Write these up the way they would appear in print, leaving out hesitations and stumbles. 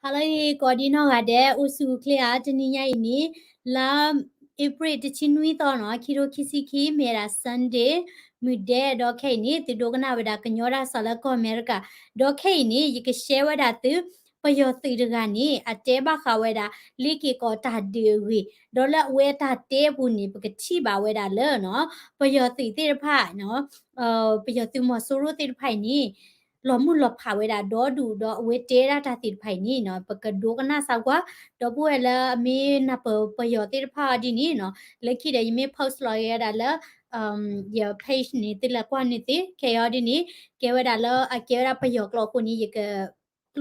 Halai kodino gade usu clear teniya ini la April chinui to no kiro kisiki mera Sunday midday do ni ti dogana wada kanyora sala ko America do ni yik share wada tu payo ti dagani ateba khaweda liki ko ta dewi dola we ta te buni pakati ba weda le no payo ti pha no payo ti mo suru ti phai ni lo mu lo pha we da do du do we te ra ta ti phai ni no pa ka do ka na sa kwa do bu la me na pa yo ti pha di ni no le ki de me post lo ya da la ya page ni ti la kwa ni ti ke yo di ni ke we da la a ke ra pa yo klo ko ni ye ka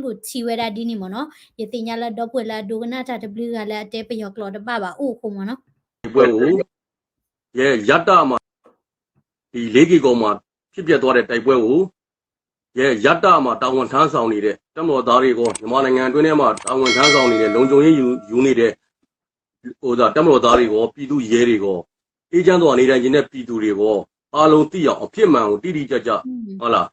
ลุดชีเวดาดีนี่มั้งเนาะยติญาละดอกเวลาดูกันน่าจะบลิกอะไรเตไปยอกลอดบ้าบ้าอู้คงมั้งเนาะပွဲကိုရဲရတ္တမှာဒီ၄ကီကောင်မှာဖြစ်ပျက်သွားတဲ့တိုက်ပွဲကိုရဲရတ္တမှာတာဝန်ထမ်းဆောင်နေတဲ့တပ်မတော်သားတွေကမြန်မာနိုင်ငံအတွင်းထဲမှာတာဝန်ထမ်းဆောင်နေတဲ့လုံခြုံရေးယူနေတဲ့တပ်မတော်သားတွေကပြည်သူရဲတွေကအေဂျင့်တော်နေတိုင်းနေတဲ့ပြည်သူတွေကအားလုံးသိအောင်အဖြစ်မှန်ကိုတိတိကျကျဟုတ်လား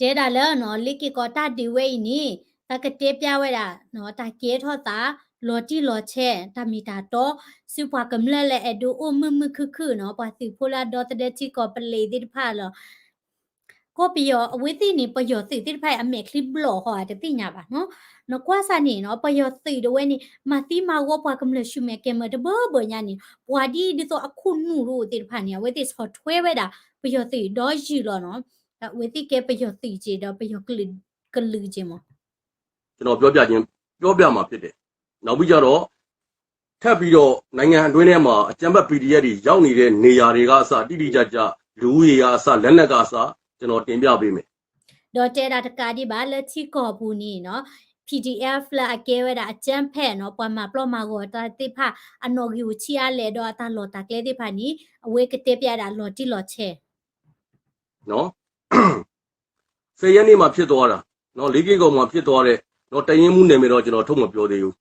တဲဒါလဲနော်လိကိကောတာဒီဝဲနီတကတေပြဝဲတာနော်တကေထောတာလော်တီလော်ချဲတမီတာတော့စုပွားကမလဲလဲအဒူအမမခနော်ပါစီဖိုလာဒေါ်တဲ့ချီကောပလေဒီဖာလောကိုပီယောအဝိသိနေပယောသိတိဖိုင်အမေကလစ်ဘလောဟောတဲ့တိညာပါနော်နော်ကွာစာနေနော်ပယောသိတဝဲနေမတိမဝပွားကမလဲရှုမဲကဲမတဘညာနေပွာဒီဒီတော့အခုနူလို့တိဖာနေဝဲတိဆော့ထွဲဝဲတာပယောသိတော့ရှိလောနော်ဝေတိကပယောတိချေတော့ပယောကလူချင်းမကျွန်တော်ပြောပြမှာဖြစ်တယ်နောက်ပြီးကြတော့ထပ်ပြီးတော့နိုင်ငံအတွင်းထဲမှာအကြမ်းဖက် PDF တွေရောက်နေတဲ့နေရာတွေကအစတိတိကျကျလူတွေကအစလက်နက်ကအစကျွန်တော်တင်ပြပေးမယ်ဒေါ်တဲတာတကာဒီပါလက်ချီကောဘူးနီနော် PDF လာအကဲဝဲတာအကျန်းဖက်နော်ပွားမှာပလော့မှာကိုတာတိဖအနော်ဂီကိုချီရလေတော့အတလော်တာကလေးတိဖနီအဝေးကတေပြတာလော်တိလော်ချဲနော်စေရနေ့မှာဖြစ်သွားတာနော်၄ကီကောင်မှာဖြစ်သွားတဲ့နော်တရင်မှုနေမယ်တော့ကျွန်တော်ထုတ်မပြောသေးဘူး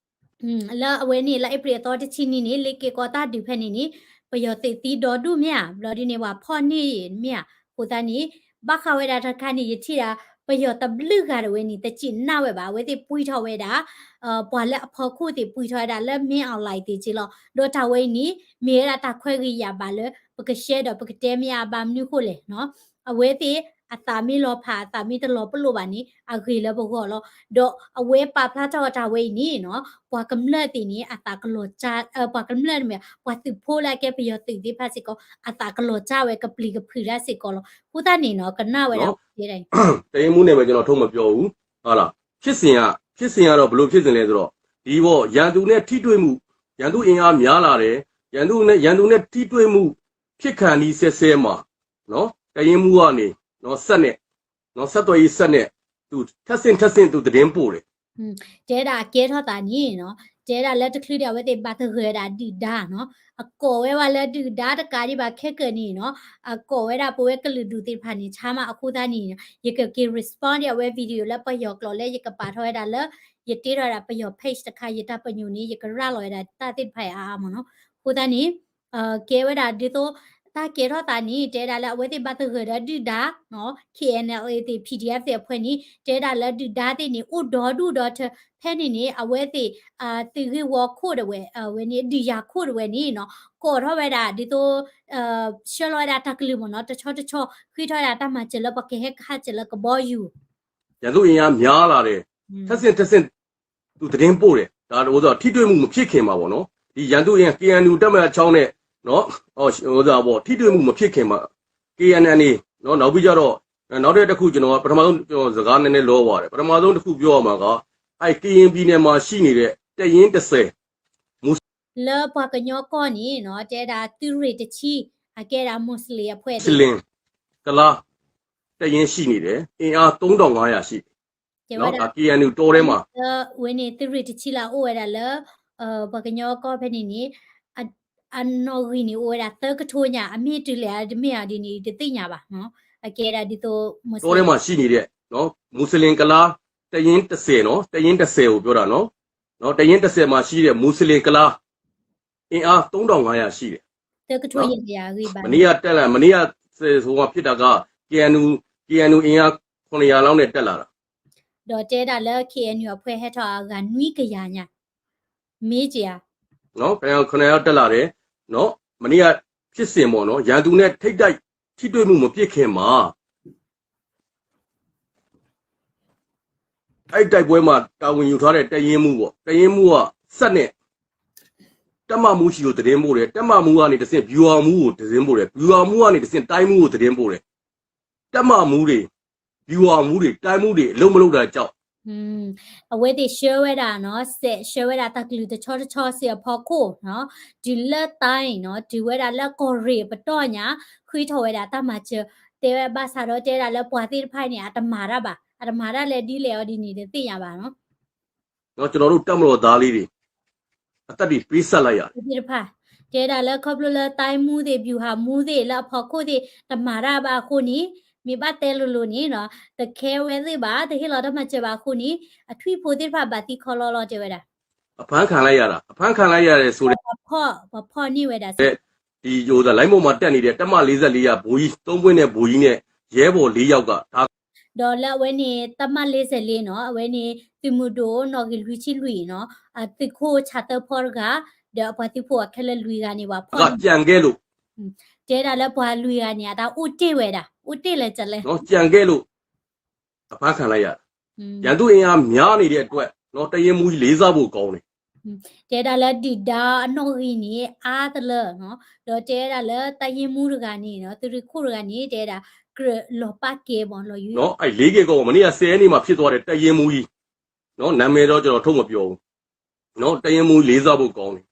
လာအဝဲနေလာအပရီတော့တချီနီနေလေကေကောတာဒီဖက်နီနေပယောတိတီဒေါ်ဒုမြဘလော်ဒီနေဝါဖော်နေမြဟိုတနီဘခဝဲတာတခါနီယချီတာပယောတဘလူကရဝဲနီတချီနာဝဲပါဝဲတိပွိထော်ဝဲတာပွာလက်အဖော်ခုတိပွိထော်တာလက်မင်းအောင်လိုက်တိချီလောဒေါ်ထဝဲနီမေရတာခွဲကြီးရပါလေပကရှဲတော့ပကတဲမြပါမြုခုလေနော်အဝဲတိအတာမီလောဖာတာမီတလောပလို့ပါနီအခေလဘကောလောဒေါ်အဝဲပါဖလာတော့တာဝဲနီနော်ပွာကမလက်တီနီအတာကလောချာပွာကမလက်မြပွာတိဖိုးလိုက်ကေပယောတိဒီဖာစီကောအတာကလောချဝဲကပလီကဖီရစီကောလောဟူတာနီနော်ကနဝဲတော့ဒီတိုင်းတရင်မှုနဲ့ပဲကျွန်တော်ထုတ်မပြောဘူးဟုတ်လားဖြစ်စဉ်ကတော့ဘလို့ဖြစ်စဉ်လဲဆိုတော့ဒီဘောရန်သူနဲ့ထိတွေ့မှုရန်သူအင်အားများလာတယ်ရန်သူနဲ့ထိတွေ့မှုဖြစ်ခံဒီဆဲမှာနော်တရင်မှုကနေနော်ဆက်နဲ့နော်ဆက်တော်ရေးဆက်နဲ့သူထက်ဆင့်သူသတင်းပို့တယ်ကျဲတာကဲထောတာနီနော်ကျဲတာလက်တခလီတဲ့ဝဲတဲ့ဘာသခဲတာဒီဒါနော်အကောဝဲဝါလက်ဒီဒါတကာဒီဘာခက်ကနီနော်အကောဝဲတာပိုဝဲကလူဒူတိဖာနီချာမအခုသားနီရကကေ respond ရဝဲဗီဒီယိုလက်ပယောကလောလက်ရကပါထောရတာလက်ရတေးရတာပယော page တခါရတာပညူနီရကရလောရတာတာတိဖိုင်အားမနော်ခုသားနီကဲဝဲတာဒီတော့တာကေတော့တာနီတဲတာလက်ဝဲတိပတ်သခဲတာဒီဒါနော် KNLA တိ PDF တဲ့ဖွဲ့နီတဲတာလက်ဒီဒါတိနီဥဒေါ်ဒူဒေါ်ဖဲနီနီအဝဲတိတိရီဝခိုးတဲ့ဝဲနီဒီယာခိုးတဲ့ဝဲနီနော်ကောတော့ဝဲတာဒီတော့ရှော်လော်တာတကလီမနော်တချောခိထော်တာတမချလပကေဟက်ခါချလကဘောယူရန်သူအင်အားများလာတယ်ထက်ဆင့်သူသတင်းပို့တယ်ဒါတော့ဆိုထိတွေ့မှုမဖြစ်ခင်ပါဗောနော်ဒီရန်သူအင် KNU တက်မချောင်းနဲ့နော်ဟိုစားဗောထိတွေ့မှုမဖြစ်ခင်မှာ KNN နော်နောက်ပြီးကြတော့နောက်တစ်ခုကျွန်တော်ပထမဆုံးစကားနည်းနည်းလောပါတယ်ပထမဆုံးတစ်ခုပြောရမှာကKN ပြည်နယ်မှာရှိနေတဲ့တရင်30လောပကညောကောနီနော်တဲတာသူရီတချီအကဲတာမွတ်စလင်အဖွဲ့စလင်ကလာတရင်ရှိနေတယ်အင်အား3500ရှိတယ်နော်ဒါ KNU တိုးထဲမှာဝင်းနေသူရီတချီလာအိုရတာလောပကညောကောဖက်နေအနော်ဂီနီအိုရာတကထိုးညာအမိတူလေဒီမီယာဒီနီတသိညာပါနော်အကဲရာဒီတော့တိုးထဲမှာရှိနေတဲ့နော်မွတ်စလင်ကလားတရင်30နော်တရင်30ကိုပြောတာနော်တရင်30မှာရှိတဲ့မွတ်စလင်ကလားအင်အား3500ရှိတယ်တကထိုးရရာကြီးပါမနေ့ကတက်လာမနေ့ကဟိုကဖြစ်တာက KNU အင်အား900လောက်နဲ့တက်လာတာ ဒေါ်တဲတာလဲ KNU အဖွဲ့ဟက်ထောကနွီးကရညာမေးကြ နော်9ယောက်တက်လာတယ်နော်မနေ့ကဖြစ်စဉ်ပေါ့နော်ရန်သူနဲ့ထိတ်တိုက်ထိတွေ့မှုမပြစ်ခင်မှာအဲ့တိုက်ပွဲမှာတာဝန်ယူထားတဲ့တရင်မှုပေါ့တရင်မှုကစက်နဲ့တက်မမှုရှိကိုသတင်းပို့တယ်တက်မမှုကနေတစင် viewer မှုကိုသတင်းပို့တယ် viewer မှုကနေတစင်တိုင်းမှုကိုသတင်းပို့တယ်တက်မမှုတွေ viewer မှုတွေတိုင်းမှုတွေအလုံးမလုံးတာကြောက်အဝဲတိရှေဝဲတာနော်ဆက်ရှေဝဲတာတကလူတချောတချောစီဖော်ကိုနော်ဒီလက်တိုင်းနော်ဒီဝဲတာလက်ကိုရေပတော့ညာခွေးထော်ဝဲတာတမချတဲဘာသာတော့တဲတာလက်ပွားတိဖိုင်နေအတမာရပါအတမာရလက်ဒီလေော်ဒီနေတဲ့သိရပါနော်ကျွန်တော်တို့တက်မလို့သားလေးတွေအသက်တွေပေးဆက်လိုက်ရတယ်ဒီဖာတဲတာလက်ခေါပလလက်တိုင်းမှုတွေပြူဟာမှုတွေလက်ဖော်ကိုတွေတမာရပါခုနီมีบ้านเตลุลุนี่เนาะแต่แค่เว้สิบาแต่ที่เราต้องมาเจอบาคู่นี้อทุยโพธิภาพบาติคอลอเจอเวดาအဖမ်းခံလိုက်ရတာအဖမ်းခံလိုက်ရတယ်ဆိုတဲ့พ่อนี่เวดาဒီဟိုလိုင်းပေါ်မှာတက်နေတဲ့တက်မ44ရဘိုးကြီး3ပွင့်နဲ့ဘိုးကြီးနဲ့ရဲဘော်4ယောက်ကဒါဒေါ်လာဝဲနေတမ44เนาะဝဲနေတိမှုဒိုနော်ဂီလူချီလူเนาะအတိခိုချတ်ဖော်ကဒေါ်ပတိဖို့ခက်လက်လူကနေပါဖော်ကြံခဲ့လို့တဲတာလည်းဘွာလူရညာဒါဥတိဝဲတာဥတိလည်းကြလဲနော်ကြံခဲ့လို့အဖမ်းခံလိုက်ရရန်သူအင်အားများနေတဲ့အတွက်နော်တရင်မူကြီးလေးစားဖို့ကောင်းတယ်တဲတာလည်းဒီဒါအနော်ကြီးနေအားတလနော်တော့တဲတာလည်းတရင်မူရကနေနော်သူခုရကနေတဲတာလောပါကေဘောလောယူနော်အဲ့၄ကေကောမနေ့က10ရက်နေ့မှာဖြစ်သွားတဲ့တရင်မူကြီးနော်နာမည်တော့ကျွန်တော်ထုတ်မပြောဘူးနော်တရင်မူလေးစားဖို့ကောင်းတယ်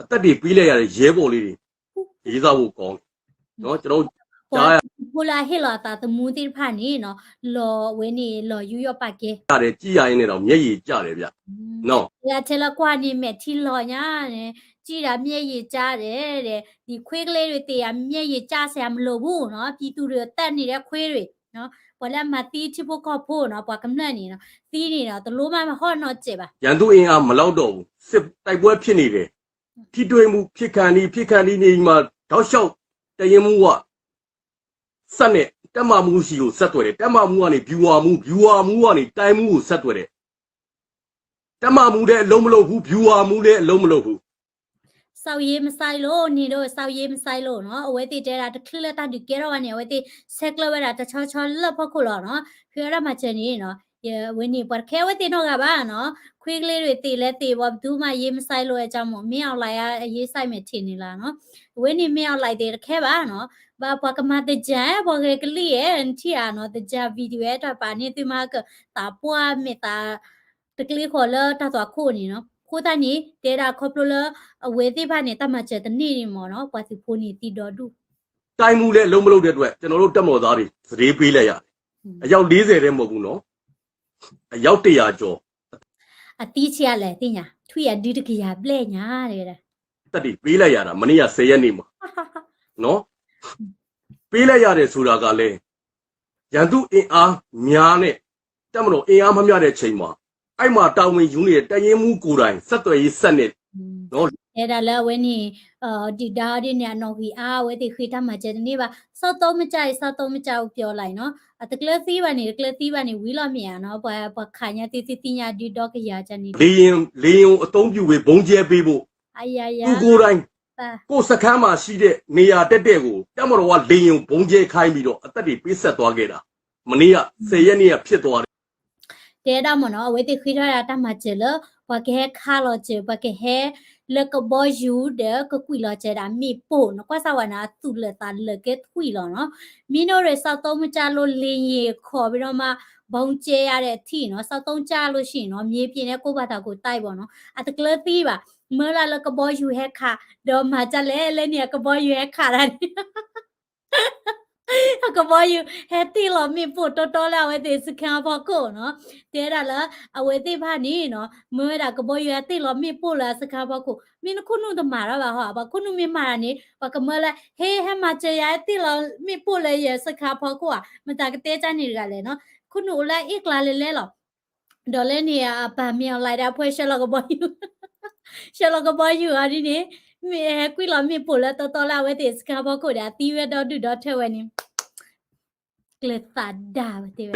အသက်တွေပြီးလိုက်ရတဲ့ရဲဘော်လေးတွေရေးစားဖို့ကောင်းเนาะကျွန်တော်ကြားရဟိုလာဟေလာတာတမှုတိဖာနေเนาะလော်ဝင်းနေလော်ယူရပါကေရတယ်ကြည်ရရင်လည်းတော့မျက်ရည်ကျတယ်ဗျเนาะရချလကွာနေမဲ့ထီလော်ညာတဲ့ကြည်တာမျက်ရည်ကျတယ်တဲ့ဒီခွေးကလေးတွေတေးရမျက်ရည်ကျဆရာမလိုဘူးเนาะပြည်သူတွေတက်နေတဲ့ခွေးတွေเนาะဘလမတီချဖို့ကောဖို့เนาะပွားကမနဲ့နေเนาะသီးနေတော့တလို့မဟော့တော့ကျေပါရန်သူအင်အားမလောက်တော့ဘူးစစ်တိုက်ပွဲဖြစ်နေတယ်ထိတွေ့မှုဖြစ်ခံနေနေမှာတောက်လျှောက်တရင်မှုကစက်နဲ့တက်မမှုရှိကိုဆက်သွယ်တယ်တက်မမှုကနေ viewer မှုကနေတိုင်းမှုကိုဆက်သွယ်တယ်တက်မမှုတဲ့အလုံးမလုံးဘူး viewer မှုလည်းအလုံးမလုံးဘူးစောက်ရေးမဆိုင်လို့နေတော့စောက်ရေးမဆိုင်လို့နော်အဝဲတိတဲတာတခလလက်တာဒီကဲတော့ကနေအဝဲတိဆက်ကလဝဲတာတချောချောလက်ဖို့ခုလို့နော်ဖေရမချင်နေနော်ဝင်းနေပတ်ခဲဝဲတိတော့ကပါနော်ခွေးကလေးတွေတေလဲတေပေါ့ဘူးမှရေးမဆိုင်လို့အကြောင်းမို့မင်းအောင်လိုက်ရရေးဆိုင်မယ်ထင်နေလားနော်ဝင်းနေမင်းအောင်လိုက်တယ်ခဲပါနော်ဘာပကမတဲ့ကြံဘောကကလေးရဲ့ထီရနော်တကြဗီဒီယိုရဲ့တော့ပါနေသူမကတာပွားမေတာတကလေးခေါ်လာတတော်ခုနေနော်ခိုးတနီတဲတာခေါပလိုလာအဝဲသေးပါနဲ့တမချက်တနေ့နေမော်နော်ပွားစီဖိုးနေတီတော်တူတိုင်းမှုလည်းလုံးမလုံးတဲ့အတွက်ကျွန်တော်တို့တက်မော်သားတွေစရေးပေးလိုက်ရတယ်အယောက်40တဲ့မဟုတ်ဘူးနော်အယောက်100ကျော်အတီးချရလဲတင်ညာထွေရဒီတကရပလဲညာတဲ့တက်တီပေးလိုက်ရတာမနေ့က10ရက်နေ့မှာနော်ပေးလိုက်ရတယ်ဆိုတာကလည်းရန်သူအင်အားများနဲ့တက်မလို့အင်အားမမျှတဲ့ချိန်မှာအဲ့မှာတာဝန်ယူနေတဲ့တရင်မှုကိုယ်တိုင်ဆက်သွယ်ရေးဆက်နဲ့နော်အဲ့ဒါလည်းဝင်းနေဒီဒါဒီညနော်ကြီးအားဝဲတိခိတမှာကျတဲ့နေ့ပါစောက်တော့မကြိုက်စောက်တော့မကြောက်ပြောလိုက်နော်တကလသီးပါနေတကလသီးပါနေဝီလော့မြန်နော်ပခိုင်ရတီတီညာဒီတော့ကရချနေလေရင်အသုံးပြုပြီးဘုံကျဲပေးဖို့အယာယာကိုယ်တိုင်ကိုစခန်းမှာရှိတဲ့နေရာတက်တဲ့ကိုတက်မတော်ကလေရင်ဘုံကျဲခိုင်းပြီးတော့အသက်တွေပေးဆက်သွားခဲ့တာမနေ့က10ရက်နေ့ကဖြစ်သွားတဲတာမနော်ဝဲတိခိထရတာမှာကျလဘကဲခါလောကျဘကဲလကဘောယူတဲ့ကကွီလောကျတာမိပို့နော်ကွာစဝနာသူ့လက်သားလက်ကဲထွီလောနော်မင်းတို့ရစောက်တော့မကြလို့လင်းရီခေါ်ပြီးတော့မှဘုံကျဲရတဲ့အထိနော်စောက်တော့ကြလို့ရှိရင်နော်မြေပြင်နဲ့ကိုယ့်ဘာသာကိုတိုက်ပေါ့နော်အတကလသီးပါเมื่อละกบอยู่แฮกค่ะดอมาจะเลยเนี่ยกบอยู่แฮกค่ะแล้วกบอยู่แฮตตี้หรอมีปุดโตๆแล้วเวทีสแคมพอโกเนาะเดี๋ยวละเอาเวทีพานี้เนาะเมื่อละกบอยู่แฮตตี้หรอมีปุดแล้วสแคมพอโกมีนคุณนุ่มตมาแล้วป่ะฮะป่ะคุณนุ่มมีมานี่ป่ะก็เมื่อละเฮ้ให้มาเจอแฮตตี้หรอมีปุดเลยอย่าสแคมพอโกอ่ะมันจะกเตจานี่กันเลยเนาะคุณนุ่มละอีกลาเลยหรอดอลเลยเนี่ยป่ะมีอะไรได้เพื่อเชลกบอยู่ရှလကဘယူအဒီနေမေကွီလာမေပိုလာတော်လာဝဲတဲ့စကားဘောကိုဒါတီဝဲတော့ဒူတော့ထဲဝဲနေကလသဒါဝဲတဲ့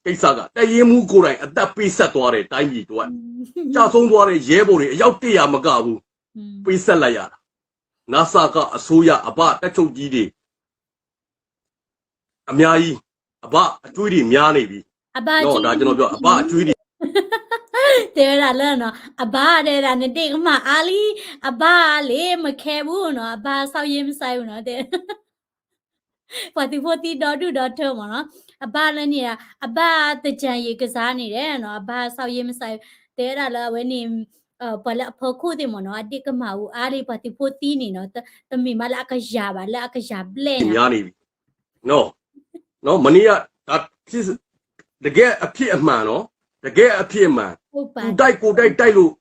တ ကိစ္စကတရင်မှုကိုယ်တိုင်အသက်ပေးဆက်သွားတဲ့တိုင်းပြည်တို့ကြာဆုံးသွားတဲ့ရဲဘော်တွေအယောက်100မကဘူးပေးဆက်လိုက်ရတာနာဆာကအစိုးရအဘတက်ချုပ်ကြီးတွေအများကြီးအဘအကျွေးတွေများနေပြီ အဘ နော်ဒါကျွန်တော်ပြောအဘအကျွေးတွေ တဲ့ရလဲနော်အဘတဲ့တာနဲ့တိတ်ကမှအာလီအဘလေမခဲဘူးနော်အဘဆောက်ရင်မဆိုင်ဘူးနော်တဲ့40ဒေါ်ထုံမနော်အဘလည်းနေတာအဘတကြံရေကစားနေတယ်နော်အဘဆောက်ရင်မဆိုင်တဲ့ရလဲဝဲနေပလဖခုတဲ့မနော်အတိတ်ကမှဦးအာလီ40နေနော်တမီမလာကရပါလာကရပလဲ များနေပြီနော်မနေ့ကဒါဖြစ်တကယ်အဖြစ်အမှန်နော်တကယ်အဖြစ်အမှန် ဟုတ်ပါ သူတိုက်ကိုတိုက်လို့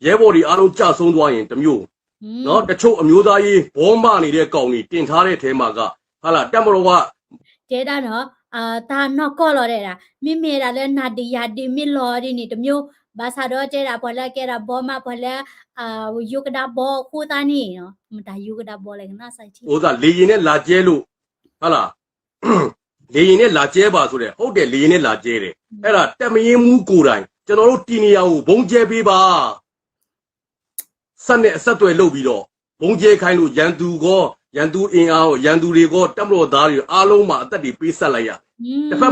ရဲဘော်တွေအားလုံးကြဆုံးသွားရင်တမျိုးနော်တချို့အမျိုးသားရေးဘောမနေတဲ့ကောင်တွေတင်ထားတဲ့ထဲမှာကဟာလာတက်မတော်က တဲ့တာနော်ဒါနော်ကောလော်တဲ့တာမိမေတာလဲနာတီယာတီမီလော်ဒီနေတမျိုးဘာသာတော့တဲ့တာပေါ်လာကဲတာဘောမပေါ်လာယုကဒါဘောခိုးသားနေနော်မတာယုကဒါဘောလဲကနာဆိုင်ချီ ဥစားလေရင်နဲ့လာကျဲလို့ဟာလာ လေရင်နဲ့လာကျဲပါဆိုတဲ့ဟုတ်တယ်လေရင်နဲ့လာကျဲတယ်အဲ့ဒါတက်မရင်မူကိုယ်တိုင်ကျွန်တော်တို့တီနီယာကိုဘုံကျဲပေးပါစက်နဲ့အဆက်တွေလုပ်ပြီးတော့ဘုံကျဲခိုင်းလို့ရန်သူအင်အားကိုရန်သူတွေကိုတက်မတော်သားတွေအားလုံးမှာအသက်တွေပေးဆက်လိုက်ရတစ်ဖက်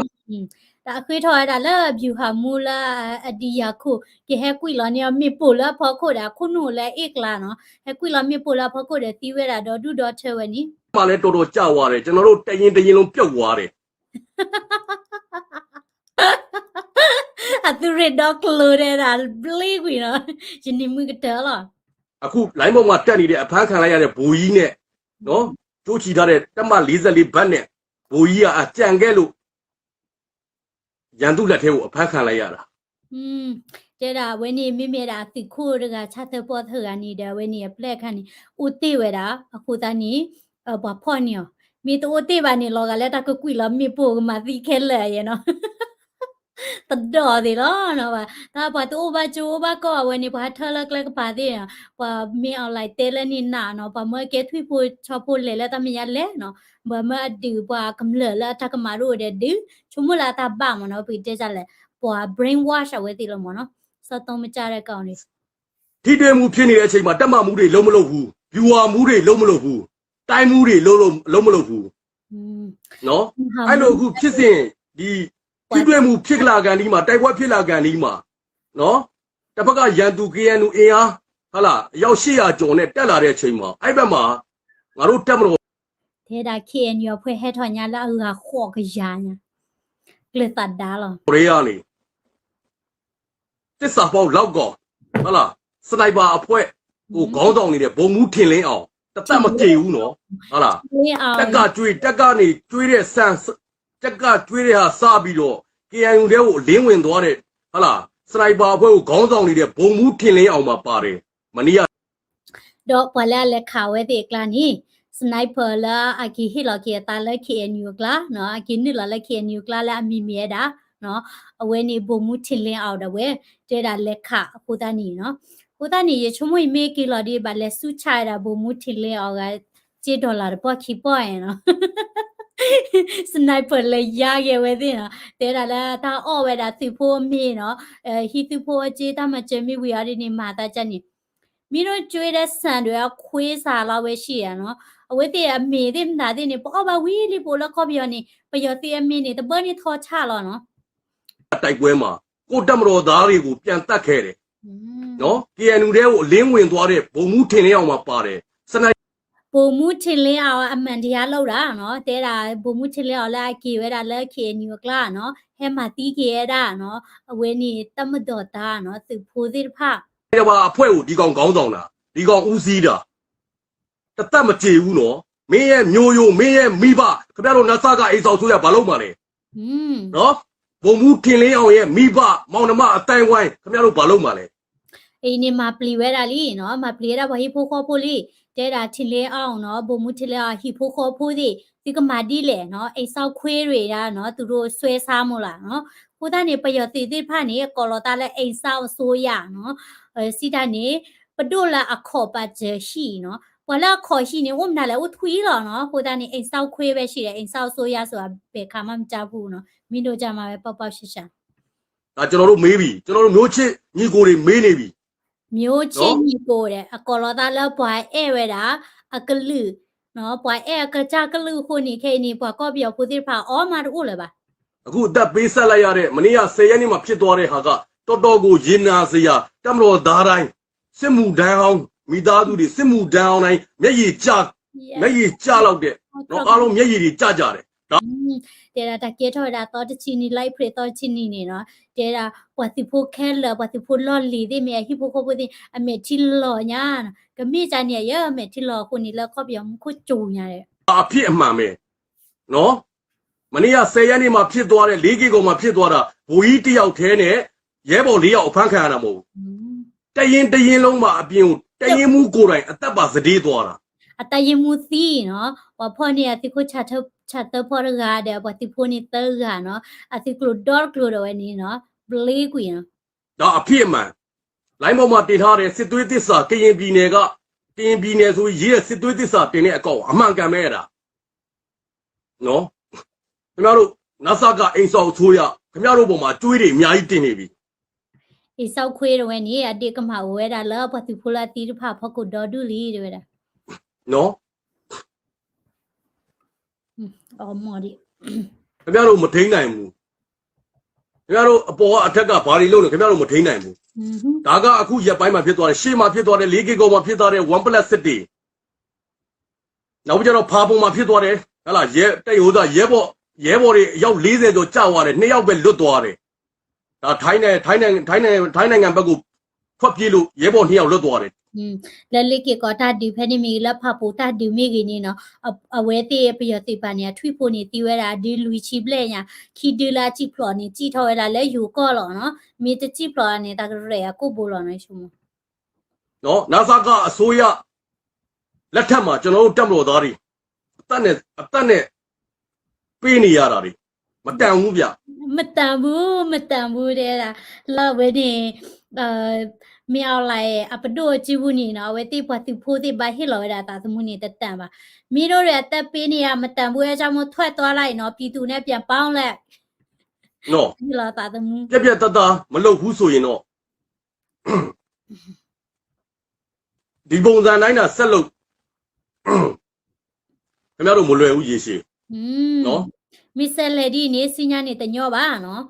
ဒါခွေးထော်ရတာလဲဗျူဟာမူလာအဒီယာခုကေဟဲကွီလောနေမေပိုလာဖော်ခိုတာခုနုလဲအိကလာနော်ဟဲကွီလောမေပိုလာဖော်ခိုတဲ့တီးဝဲတာတော့ဒူတော့ထဲဝဲနီ မှလည်းတော်တော်ကြာသွားတယ်ကျွန်တော်တို့တရင်လုံးပြုတ်သွားတယ် အသူရတော့ကလိုတဲ့တာဘလီကွီနော်ယင်းမှုကတဲလား အခု line ပေါ်မှာတက်နေတဲ့အဖမ်းခံလိုက်ရတဲ့ဘူကြီးနဲ့နော်ကျိုးချီထားတဲ့တက်မ44ဘတ်နဲ့ဘူကြီးကအကြံခဲ့လို့ရန်သူလက်ထဲကိုအဖမ်းခံလိုက်ရတာ တဲ့တာဝဲနေမိမေတာတိခိုးတကချတဲ့ပေါ်ထကနေတယ်ဝဲနေပလက်ခဏနေဦးတေဝဲတာအခုတန်းနေဘာဖော်နေမိတိုးတေပါနေလောကလည်းတကကွီလာမိပိုမှာတိခဲလဲရနော်တတော်ဒီလောနော်ဘာဒါဘာတိုးဘာချိုးဘာကောဝဲနေဘာထလကလကပါတဲ့ဘာမင်းအလိုက်တဲလဲနေနာနော်ဘာမကဲထွေဖို့ချောဖို့လဲလဲတမရလဲနော်ဘာမအတူဘာကမလဲလာတကမာရိုတဲ့ဒီချုံမလာတာပါမနော်ပြီးတဲ့ကြလဲဘာ brain wash ဝဲတိလို့မနော်စတော့မကြတဲ့ကောင်လေး ထိတွေ့မှုဖြစ်နေတဲ့အချိန်မှာတက်မမှုတွေလုံးမလုပ်ဘူး viewer မှုတွေလုံးမလုပ်ဘူးတိုင်းမှုတွေလုံးမလုပ်ဘူးနော်အဲ့လိုအခုဖြစ်စဉ်ဒီထိတွေ့မှုဖြစ်လာကန်ဒီမှာတိုက်ပွဲဖြစ်လာကန်ဒီမှာနော်တစ်ဖက်ကရန်သူ KNU အင်အားဟာလာအယောက်800ကျော်နဲ့တက်လာတဲ့အချိန်မှာအဲ့ဘက်မှာငါတို့တက်မလို့ တဲ့တာ KNU ဖွဲ့ဟဲထော်ညာလာဥကခေါ်ကရညာကလစ်တဒါလော ရေယာနေတစ္ဆာပေါက်လောက်ကောဟာလာစနိုက်ပါအဖွဲဟိုခေါင်းဆောင်နေတဲ့ဘုံမူးထင်လင်းအောင်တသက်မကြေဘူးနော်ဟာလာ တက်ကကျွေးတက်ကနေကျွေးတဲ့ဆန်တက်ကကျွေးတဲ့ဟာစပြီးတော့ KNU တဲ့ကိုအလင်းဝင်သွားတဲ့ဟာလာစနိုက်ပါအဖွဲ့ကိုခေါင်းဆောင်နေတဲ့ဘုံမူးထင်လင်းအောင်မှာပါတယ်မနီးတော့ပလာလက်ခါဝဲတဲ့ကလာနီစနိုက်ပါလာအကီဟီလော်ကီတာလက် KNU ကလာနော်အကီနီလာလက် KNU ကလာလာအမီမီရတာနော်အဝဲနေဘုံမူထင်လင်းအောင်တော့ဝဲတဲ့တာလက်ခအခုတန်းနီနော်ခုတန်းနီရချုံမွေမေကီလော်ဒီဘာလက်ဆူချာတာဘုံမူထင်လင်းအောင်က$7ပေါ့ခီပေါ့ရနော်စနိုက်ပါလေရခဲ့ဝဲတဲ့နော်တဲတာလာတာအော်ဝဲတာသူဖို့မီနော်ဟီသူဖို့အကြေးတမချမီဝီရနေမှာတာချက်နေမီတို့ကျွေးတဲ့ဆန်တွေကခွေးစာလောက်ပဲရှိရနော်အဝဲတဲ့အမေတဲ့နာတဲ့နေပေါ်ပါဝီလီပိုလကောပြောနေပယောတဲ့အမေနေတပတ်နေထောချလောနော် တိုက်ပွဲမှာကိုတက်မတော်သားတွေကိုပြန်တတ်ခဲ့တယ်နော် KNU တဲ့ကိုအလင်းဝင်သွားတဲ့ဘုံမူးထင်လင်းအောင်မှာပါတယ်စနိုက် ဘုံမူထင်လင်းအောင်အမှန်တရားလောက်တာနော်တဲတာဘုံမူထင်လင်းအောင်လာကီဝဲတာလက် KNU ကလာနော်ဟဲမှာတီးကေရတာနော်အဝဲနေတမတော်တာနော်သူဖိုးသေးဖ အဲ့ဘာအဖွဲ့ကိုဒီကောင်ခေါင်းဆောင်တာဒီကောင်ဦးစီးတာတသက်မကြေဘူးနော်မင်းရဲ့မျိုးရိုးမင်းရဲ့မိဘခင်ဗျားတို့နတ်ဆာကအိမ်ဆောင်ဆိုရဘာလို့မှလဲနော်ဘုံမူးထင်လင်းအောင်ရဲ့မိဘမောင်နှမအတိုင်းဝိုင်းခင်ဗျားတို့ဘာလို့မှလဲ အိနေမှာပလီဝဲတာလीနော်မပလီရတာဘာဟိဖိုခေါ်ဖိုလီတဲတာထင်လင်းအောင်နော်ဘုံမူထင်လင်းအောင်ဟိဖိုခေါ်ဖိုဒီဒီကမာဒီလေနော်အိဆောက်ခွေးတွေဒါနော်သူတို့ဆွဲစားမို့လားနော်ကိုသားနေပယောတိတိဖာနေကော်လော်တာလဲအိဆောက်ဆိုးရနော်စီတာနေပဒိုလာအခေါ်ပါချရှိနော် ပေါ်လာခေါ်ရှိနေဦးမနာလဲဦးထွီးတော့နော်ဟိုတာနေအိမ်ဆောက်ခွေးပဲရှိတယ်အိမ်ဆောက်ဆိုရဆိုတာဘယ်ခါမှမကြဘူးနော်မင်းတို့ကြမှာပဲပေါက်ပေါက်ရှစ်ရှာ ဒါကျွန်တော်တို့မေးပြီကျွန်တော်တို့မျိုးချစ်ညီကိုတွေမေးနေပြီ မျိုးချင်းညီကိုတဲ့အကောလောသားလောက်ပွားအဲဝဲတာအကလူနော်ပွားအဲကကြကလူခုနေခဲနေပွားကော့ပြော်ဖူတိဖာအော်မာတို့လည်းပါ အခုအသက်ပေးဆက်လိုက်ရတဲ့မနေ့က10ရက်နေ့မှာဖြစ်သွားတဲ့ဟာကတော်တော်ကိုရင်နာစရာတမတော်သားတိုင်းစစ်မှုတန်းအောင်မိသားစုတွေစစ်မှုတန်းအောင်တိုင်းမျက်ရည်ကျလောက်တဲ့တော့အားလုံးမျက်ရည်တွေကျကြတယ် တဲ့တာကေထော်တာတော့တချီနီလိုက်ဖရတော့ချီနီနေနော်တဲ့တာပတ်တိဖို့ခဲလပတ်တိဖို့လော်လီတဲ့မြေဟိဖို့ခိုဖို့တဲ့အမေတီလော်ညာကမိချာနေရအမေတီလော်ခုနီလောက်ခော့ပြောင်းခုကြုံရတယ် အဖြစ်အမှန်ပဲနော်မနေ့က10ရက်နေ့မှာဖြစ်သွားတဲ့4ကီကောင်မှာဖြစ်သွားတာဘူကြီးတယောက်ထဲနဲ့ရဲဘော်4ယောက်အဖမ်းခံရတာမဟုတ်တရင်လုံးမှာအပြင်တရင်မှုကိုယ်တိုင်အသက်ပါစတေးသွားတာ အတယမှုသီနော်ဘာဖော်နေအတိကိုချတ်ဖော်ရတဲ့ဘာတိဖိုနေတရနော်အတိကလိုဒေါ်ကလိုတော့နေနော်ဘလေးကွေနော် ဒါအဖြစ်အမှန်လိုင်းပေါ်မှာတင်ထားတဲ့စစ်သွေးသစ္စာကရင်ပြည်နယ်ဆိုရေးတဲ့စစ်သွေးသစ္စာတင်တဲ့အကောင့်အမှန်ကန်မဲ့ရတာနော်ခင်ဗျားတို့နတ်ဆာကအိမ်ဆောင်ချိုးရခင်ဗျားတို့ပေါ်မှာကျွေးတွေအများကြီးတင်နေပြီ အေဆောက်ခွေးတော့နေအတိကမှာဝဲတာလောဘာတိဖိုလာတီဖာဖောက်ကိုဒေါ်ဒူလီတွေတာ နော် အော်မော်ဒီ ခင်ဗျားတို့မထိန်နိုင်ဘူးခင်ဗျားတို့အပေါ်ကအထက်ကဘာတွေလုပ်နေခင်ဗျားတို့မထိန်နိုင်ဘူးဒါကအခုရက်ပိုင်းမှာဖြစ်သွားတယ်ရှေ့မှာဖြစ်သွားတယ်4ကီကောင်မှာဖြစ်သွားတယ်1+ city နောက်ပြီးတော့ဖာပုံမှာဖြစ်သွားတယ်ဟလာရဲတဲ့ဟိုသားရဲဘော်တွေအယောက်40ကျော်ကြာသွားတယ်2ယောက်ပဲလွတ်သွားတယ်ဒါထိုင်းနိုင်ငံဘက်ကထွက်ပြေးလို့ရဲဘော်2ယောက်လွတ်သွားတယ် လဲလိကေကောတာဒီဖဲနေမီလဖပူတာဒီမီကင်းနော်အဝဲတေးပြရတိပါနေထွိဖို့နေတီဝဲတာဒီလူချီပလက်ညာခီဒီလာချီဖလော်နေကြည့်ထော်ရတာလဲယူကော့လောနော်မီတချီဖလော်နေတာကရဲကိုဘိုလောနော်ရှုံနော်နာဆာကအစိုးရလက်ထက်မှာကျွန်တော်တို့တက်မတော်သားတွေအသက်နဲ့ပေးနေရတာတွေမတန်ဘူးဗျ မတန်ဘူးတဲ့လားလောဝဲနေမြောက်လိုက်အပဒိုကြည့်ဘူးနေနော်ဝဲတိပတ်တိဖိုးတိဘာဟီလောရတာသမှုနေတတန်ပါမီတို့ရအသက်ပေးနေရမတန်ဘူးအဲကြောင့်မထွက်သွားလိုက်နော်ပြည်သူနဲ့ပြန်ပေါင်းလက် နော် ဟီလောတာသမှု ပြက်တမလုပ်ဘူးဆိုရင်တော့ဒီပုံစံတိုင်းတာဆက်လုပ်ခင်ဗျားတို့မလွယ်ဘူးရေရှည်နော် မီဆယ်လေဒီနေစညာနေတညောပါနော်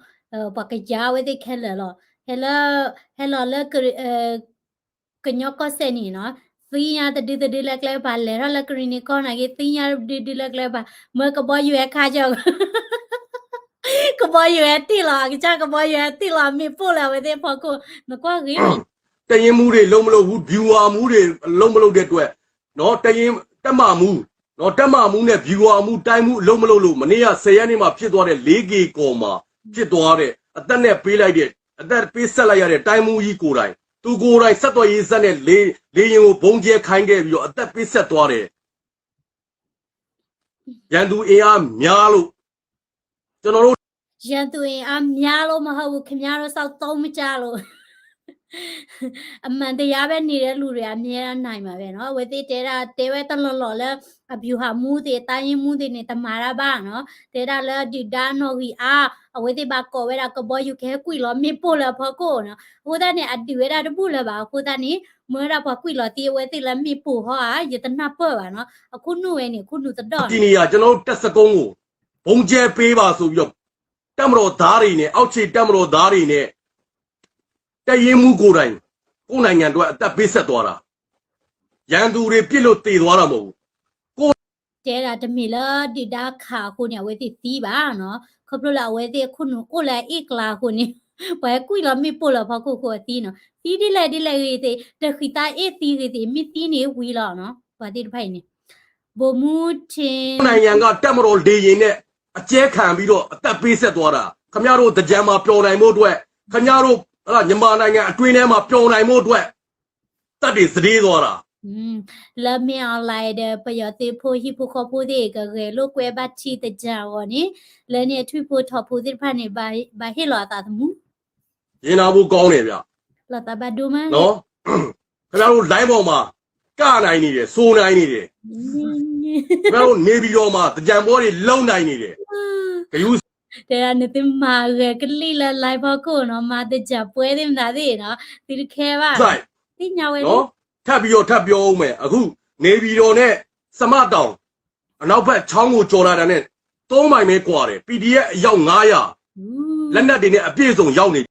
ပကကြဝဲတိခဲလလောဟဲလောလကညောကစနေနော်သီညာတဒီလက်ကလေးပါလေရလကရီနီကောနာကေသီညာဒီလက်ကလေးပါမကဘောရွယ်ခါကြောကဘောရွယ်တိလာကြကဘောရွယ်တိလာမေပို့လာဝဲတဲ့ဖောက်ကိုမကွာကြီး တရင်မှုတွေလုံးမလို့ဘူး viewer မှုတွေလုံးမလို့တဲ့အတွက်နော်တရင်တက်မမှုနော်တက်မမှုနဲ့ viewer မှုတိုင်းမှုလုံးမလို့မနေ့က10ရက်နေ့မှာဖြစ်သွားတဲ့ 4K ကော်မှာဖြစ်သွားတဲ့အသက်နဲ့ပေးလိုက်တဲ့အသက်ပေးဆက်လိုက်ရတဲ့တိုင်းမှုကြီးကိုယ်တိုင်သူကိုယ်တိုင်ဆက်တော်ရေးဆက်နဲ့လေရင်ကိုဘုံကျဲခိုင်းခဲ့ပြီးတော့အသက်ပေးဆက်သွားတယ်ရန်သူအင်အားများလို့ကျွန်တော်တို့ရန်သူရင်အများလို့မဟုတ်ဘူးခင်ဗျားတို့စောက်သုံးမကြလို့အမှန်တရားပဲနေတဲ့လူတွေအများနိုင်မှာပဲเนาะဝေတိတဲတာတဲဝဲတလော်လော်လဲအဗျူဟာမူတွေတိုင်းရင်မူတွေနဲ့တမာရပါเนาะတဲတာလဲဒီဒါနော်ကြီးအဝေတိပါကောဝဲတာကဘောယူခဲကွီလောမေပို့လာဖို့ကိုเนาะဟိုတာနဲ့အတီဝဲတာတပူလဲပါဟိုတာနဲ့မွေးတာဖို့ကွီလောတီဝဲတိလဲမေပို့ဟောရတနာပေါ့ပါเนาะအခုနုဝဲနေခုနုတတော့ ဒီနေရာကျွန်တော်တက်စကုံးကိုဘုံကျဲပေးပါဆိုပြီးတော့တက်မတော်သားတွေနဲ့အောက်ခြေတက်မတော်သားတွေနဲ့တရင်မှုကိုယ်တိုင်ကိုယ်နိုင်ငံအတွက်အသက်ပေးဆက်သွားတာရန်သူတွေပြစ်လို့တည်သွားတာမဟုတ်ဘူး တဲတာတမီလာဒီဒါခါခုနေဝဲတိတီးပါနော်ခပလလာဝဲတိခုနကိုလဲအိကလာခုနေဘယ်ကွီလာမီပိုလာဖခုခုတီးနော်တီးဒီလေရီတိတခိတာအေတီရီတိမီတီးနေဝီလာနော်ဘာတိဖိုင်နေဘိုမူတင် နိုင်ငံကတက်မတော်လေရင်နဲ့အကျဲခံပြီးတော့အသက်ပေးဆက်သွားတာခမရတို့တကြံမှာပျော်နိုင်ဖို့အတွက်ခမရတို့မြန်မာနိုင်ငံအတွင်းထဲမှာပျော်နိုင်ဖို့အတွက်တက်တွေစတေးသွားတာ လာမီအလိုက်တဲ့ပယတိဖိုဟိဖိုခဖိုဒီကရေလိုကွဲဘတ်ချီတကြောင်နိလဲနေထွိဖိုထဖိုဒီဖာနေဘာဟီလာတာသမူ ရင်နာဖို့ကောင်းတယ်ဗျ လာတာဘဒူမန် နော်ခင်ဗျားတို့ line ပေါ်မှာ ကနိုင်နေတယ်စိုးနိုင်နေတယ်ဘယ်လိုနေပြီးတော့မှတကြံဘောတွေလုံနိုင်နေတယ်ဂယူ แต่อันนี้ติมาเรกลี่ละไลฟ์ก็เนาะมาแต่จะป่วยติมได้ดิเนาะติแค่ว่า ဆိုင် ติญาเว နော်ထပ်ပြီးတော့ထပ်ပြောအောင်မယ်အခုနေပြီးတော့နဲ့စမတောင်အနောက်ဘက်ချောင်းကိုကြော်လာတာနဲ့3မိုင်ပဲကွာတယ် PDF အယောက်900လက်နက်တွေနဲ့အပြည့်စုံရောက်နေ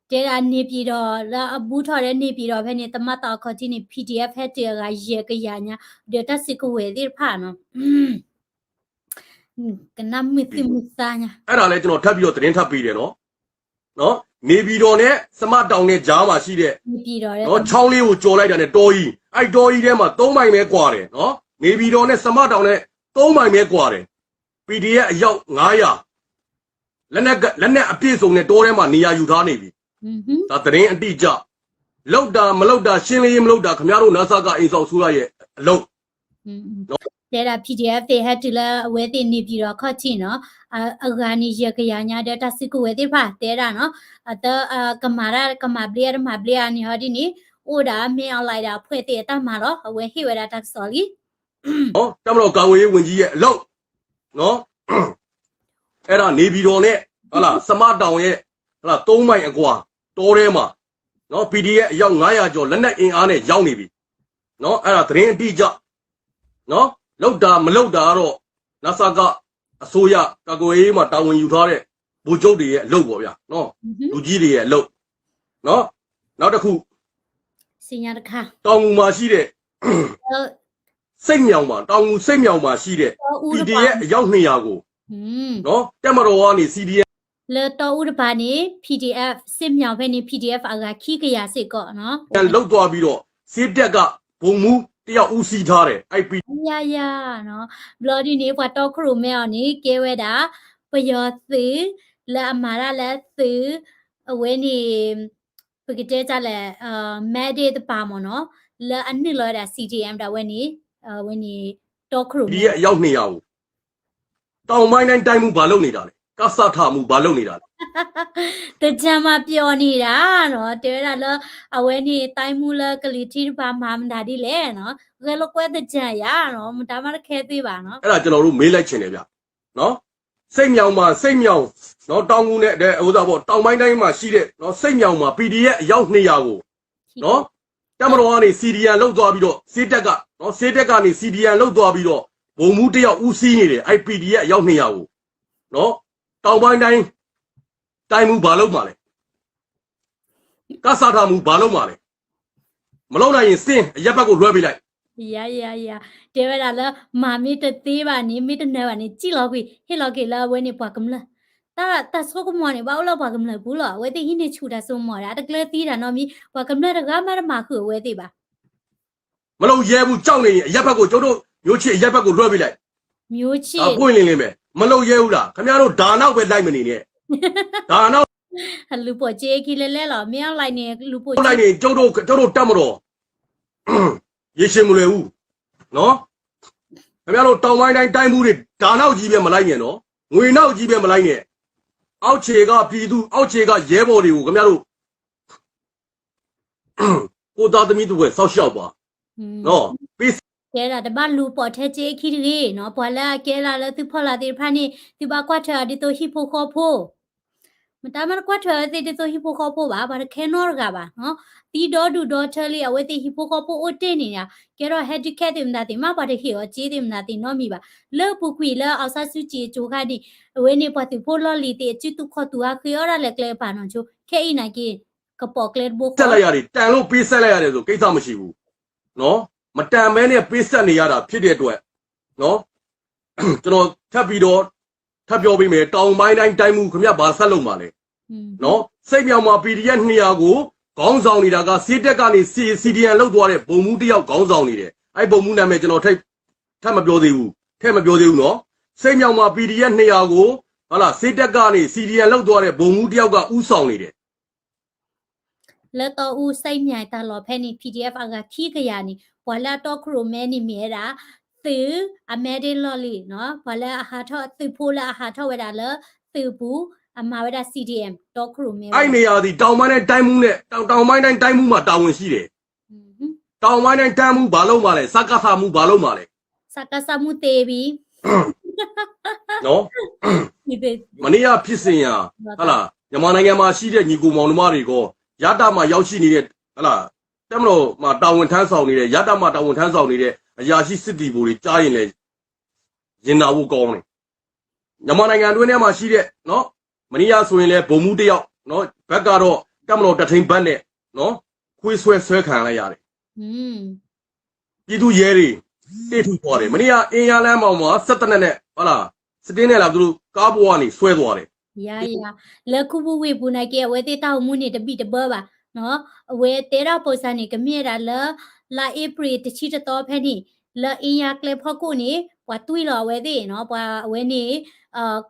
แต่อันนี้พี่ดอแล้วบูทอได้นี่พี่ดอเพ่นี่ตะมะตอขอที่นี่ PDF เฮ็ดเจอก็เยกะยาญาเดี๋ยวถ้าสิกเวติผ่านเนาะกันนำมิติมุสาญา အဲ့ဒါလဲကျွန်တော်ထပ်ပြီးတော့သတင်းထပ်ပေးတယ်နော်နေပြီးတော့နဲ့စမတောင်နဲ့ကြားမှာရှိတဲ့ นี่พี่ดอได้ နော်ချောင်းလေးကိုကြော်လိုက်တာနဲ့တော်ကြီးအဲ့တော်ကြီးထဲမှာ3မိုင်ပဲကွာတယ်နော်နေပြီးတော့နဲ့စမတောင်နဲ့3မိုင်ပဲကွာတယ် PDF အယောက်900လက်နက်အပြည့်စုံနဲ့တော်ထဲမှာနေရာယူထားနေပြီ ဒါသတင်းအတိအကျလောက်တာမလောက်တာရှင်းလင်းရေးမလောက်တာခင်ဗျားတို့နာဆာကအိမ်ဆောင်ဆူရရဲ့အလုပ် แต่ละ PDF เฮ็ดติละเวตินี่พี่ดอขอที่เนาะอกานี่เยกะยาญาเดี๋ยวถ้าสิกเวติผ่าแต่ละเนาะตะกะมาเบลียมาเบลียนี่ฮอดินี่โอดาเมออนไลน์ดาဖွဲ့တဲ့တမှာတော့အဝဲဟိဝဲတာတက်စော်လီ နော်တမတော်ကာဝေးဝင်ကြီးရဲ့အလုပ်နော်အဲ့ဒါနေပြီးတော့နဲ့ဟုတ်လားစမတောင်ရဲ့ဟုတ်လား3မိုင်အကွာတောထဲမှာနော် PDF အယောက်900ကျော်လက်နက်အင်အားနဲ့ရောက်နေပြီနော်အဲ့ဒါသတင်းအတိအကျနော်လောက်တာမလောက်တာကတော့နာဆာကအစိုးရကာကွယ်ရေးမှာတာဝန်ယူထားတဲ့ဗိုလ်ချုပ်တွေရဲ့အလုပ်ပေါ့ဗျာနော်လူကြီးတွေရဲ့အလုပ်နော်နောက်တစ်ခု สิญญาตะค่ะ တောင်ငူမှာရှိတဲ့ เออ စိတ်မြောင်မှာတောင်ငူစိတ်မြောင်မှာရှိတဲ့ PDF အယောက်200ကို နော်တက်မတော်ကနေ CDM เลตออุดบานี่ PDF สิบเหมียวเพ่นี่ PDF อากาขี้กะยาสิก็เนาะ လောက်သွားပြီးတော့စစ်တက်ကဘုံမူတယောက်ဦးစီးထားတယ်အဲ့ ยาเนาะบลอดีนี่กว่าตอครูแมวนี่เกเวดาปยอซื้อและอามาระและซื้อเอาไว้นี่ปกติจะแหละแม่เดตปามเนาะและอันนี้เลยดา CTM ดาเว้นี่เว้นี่ตอครู ဒီရဲ့အယောက်200ကိုတောင်ပိုင်းတိုင်းတိုင်းမှုဘာလုပ်နေတာလဲကဆထမှုဘာလုပ်နေတာလဲ တကြမှာပြောနေတာเนาะတဲတာလအဝဲနေတိုင်းမှုလကလီတီပါမာမဒါဒီလေเนาะကဲလကွဲတကြရเนาะဒါမှခဲသေးပါเนาะ အဲ့ဒါကျွန်တော်တို့မေးလိုက်ချင်တယ်ဗျနော်စိတ်မြောင်မှာစိတ်မြောင်နော်တောင်ကူနဲ့ဟိုသာပေါ့တောင်ပိုင်းတိုင်းမှာရှိတဲ့နော်စိတ်မြောင်မှာ PDF အယောက်200ကိုနော်တက်မတော်ကနေ CDN လောက်သွားပြီးတော့စစ်တက်ကနော်စစ်တက်ကနေ CDN လောက်သွားပြီးတော့ဘုံမူတယောက်ဦးစီးနေတယ်အဲ့ PDF အယောက်200ကိုနော်တောင်ပိုင်းတိုင်းတိုင်းမှုဘာလုပ်မှာလဲကဆထမှုဘာလုပ်မှာလဲမလုပ်နိုင်ရင်စင်းအရက်ဘက်ကိုလွှဲပေးလိုက် ยาတဲတာလမာမီတသေးပါနေမိတနေပါနေကြည့်လောက်ပြီဟဲ့လောက်ကေလာဝဲနေပွားကမလားတာဆောကမောနေဘာလို့ပွားကမလားဘူးလားဝဲတိဟိနေချူတာစုံမောတာတကလေတီးတာနော်မီပွားကမလားတကားမရမခုဝဲတိပါ မလုပ်ရဲဘူးကြောက်နေရင်အရက်ဘက်ကိုကျုပ်တို့မျိုးချစ်အရက်ဘက်ကိုလွှဲပေးလိုက် မျိုးချစ် အပွင့်လင်းလင်းပဲမလုပ်ရဲဘူးလားခင်ဗျားတို့ဒါနောက်ပဲလိုက်မနေနဲ့ဒါနောက် လူပေါ်ကျေခီလဲလဲလောမြောက်လိုက်နေလူပေါ် လိုက်နေကျုပ်တို့တက်မတော်ရေရှင်မလွယ်ဘူးနော်ခင်ဗျားတို့တောင်ပိုင်းတိုင်းတိုင်းမှုတွေဒါနောက်ကြီးပဲမလိုက်နဲ့နော်ငွေနောက်ကြီးပဲမလိုက်နဲ့အောက်ခြေကပြည်သူအောက်ခြေကရဲဘော်တွေကိုခင်ဗျားတို့ကိုသားသမီးတို့ပဲစောက်ရှောက်ပါနော်ပြီး ကဲလာတပတ်လူပေါ်ထဲကျေခီရီနော်ဘွာလာကဲလာလဲသူဖော်လာတဲ့ဖာနေသူပါကွာထာဒီတိုဟီဖိုခေါ်ဖိုမတမကွာထာတဲ့တိုဟီဖိုခေါ်ဖိုပါဘာခဲနော်ကပါနော်တီဒေါ်ဒူဒေါ်ချလီအဝဲတဲ့ဟီဖိုခေါ်ဖိုအိုတင်းနေတာကဲတော့ဟက်ဒီကက်တင်နာတင်မပါတဲ့ခီရောကျေးတင်နာတင်နော်မိပါလဲပူကွီလဲအောက်ဆာစုချီချိုခါဒီအဝဲနေပတ်သူဖိုလော်လီတဲ့ချစ်တူခေါ်သူဟာခရောရလဲကလဲပါနော်ချိုခဲအိနိုင်ကကပေါ်ကလက်ဘို ဆက်လိုက်ရတယ်တန်လို့ပေးဆက်လိုက်ရတယ်ဆိုကိစ္စမရှိဘူးနော်မတန်မဲနဲ့ပေးဆက်နေရတာဖြစ်တဲ့အတွက်နော်ကျွန်တော်ထပ်ပြီးတော့ထပ်ပြောပေးမယ်တောင်ပိုင်းတိုင်းတိုင်းမှုခင်ဗျဘာဆက်လုပ်မှာလဲနော်စိတ်မြောင်မှာ PDF 200ကိုခေါင်းဆောင်နေတာကစစ်တက်ကနေ CDN လောက်သွားတဲ့ဘုံမှုတယောက်ခေါင်းဆောင်နေတယ်အဲ့ဘုံမှုနာမည်ကျွန်တော်ထပ်မပြောသေးဘူးနော်စိတ်မြောင်မှာ PDF 200ကိုဟာလားစစ်တက်ကနေ CDN လောက်သွားတဲ့ဘုံမှုတယောက်ကဥဆောင်နေတယ် လဲတော့ဦးစိတ်မြိုင်တာလော်ဖဲနေ PDF အကခီကရနေဘွာလာတော့ခရိုမဲနေမြဲတာသူအမဲဒီလော်လီနော်ဘွာလာအဟာထောသူဖိုးလာအဟာထောဝဲတာလဲသူဘူးအမဝဲတာ CDM တော့ခရိုမဲ အဲ့နေရာဒီတောင်ပိုင်းတိုင်းတိုင်းမှုနဲ့တောင်ပိုင်းတိုင်းတိုင်းမှုမှာတာဝန်ရှိတယ် တောင်ပိုင်းတိုင်းတမ်းမှုဘာလို့မှလဲစကားဆာမှုဘာလို့မှလဲ Saka samu te bi. နော် Ni be. မနေ့ကဖြစ်စဉ်ရဟလာမြန်မာနိုင်ငံမှာရှိတဲ့ညီကိုမောင်နှမတွေကရတမှာရောက်ရှိနေတဲ့ဟလာတက်မလို့မှာတာဝန်ထမ်းဆောင်နေတဲ့ရတမှာတာဝန်ထမ်းဆောင်နေတဲ့အရာရှိစစ်တီဘူတွေကြားရင်လေရင်နာဖို့ကောင်းတယ်မြန်မာနိုင်ငံတွင်းထဲမှာရှိတဲ့နော်မနေ့ကဆိုရင်လေဘုံမှုတယောက်နော်ဘက်ကတော့တက်မလို့တထိန်ဘတ်နဲ့နော်ခွေးဆွဲခံလိုက်ရတယ် ပြည်သူရဲတွေတိတ်ထူသွားတယ်မနေ့ကအင်းရလမ်းမောင်မှာ17နဲ့ဟုတ်လားစတင်းနဲ့လာသူတို့ကားပေါ်ကနေဆွဲသွားတယ် Ya ya. Le kubu we bu na ke we te ta mu ni de bi de ba ba. No. We te ra po sa ni ke mi ra la April te chi de to phe ni. Le in ya kle pho ko ni wa tui lo we de no. Wa we ni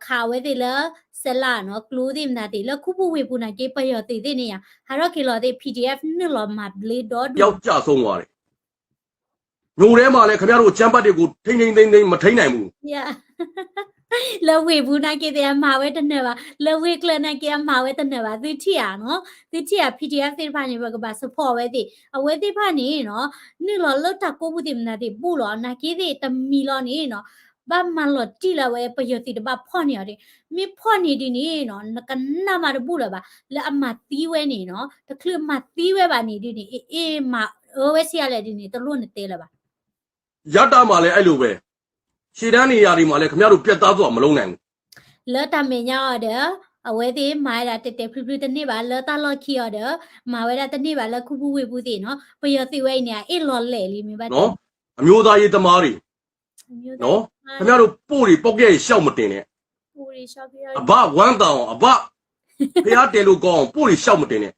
kha we de le se la no clue de na de le kubu we bu na ke pa yo te de ni ya. Ha ro ke lo de PDF ni lo ma ble do ယောက်ကြဆုံးသွားတယ်ညိုထဲမှာလည်းခင်ဗျားတို့ချမ်းပတ်တွေကိုထိမ့်ထိမ့်မထိမ့်နိုင်ဘူး Ya. Le we bu na ke de ma we de ne ba. Le we kle na ke ma we de ne ba. Ti thi ya no. Ti thi ya PDF တွေဖာနေဘကပါ support ဝဲတိအဝဲတိဖာနေနော်နိလောလောက်တာကိုဘူးတိမနာတိပူလောနာကေတိတမီလောနေနော်ဘာမလောတိလာဝဲပယတိတဘာဖော့နေရတယ်မိဖော့နေဒီနေနော်ကနမရဘူးလာပါလက်အမတီးဝဲနေနော်တခလမတီးဝဲပါနေဒီနေအေးမဝဲစီရလေဒီနေတလို့နေတဲလာပါ ရတမှာလည်းအဲ့လိုပဲခြေတန်းနေရာတွေမှာလည်းခင်ဗျားတို့ပြတ်သားသွားမလုံးနိုင်ဘူး လောတမင်ညာရတဲ့အဝဲတိမိုင်းလာတက်တက်ဖလူတနေပါလောတလော်ခီရတဲ့မဝဲတာတနေပါလက်ခုဘူးဝေဘူးတိနော်ပယတိဝဲနေအေးလော်လေလီမိပါ နော်အမျိုးသားရေးသမားတွေနော်ခင်ဗျားတို့ပို့တွေပောက်ကဲရှောက်မတင်နဲ့ ပူရီရှော့ပြရ အဘဝမ်းတောင်အဘဖျားတယ်လို့ကောင်းပို့တွေရှောက်မတင်နဲ့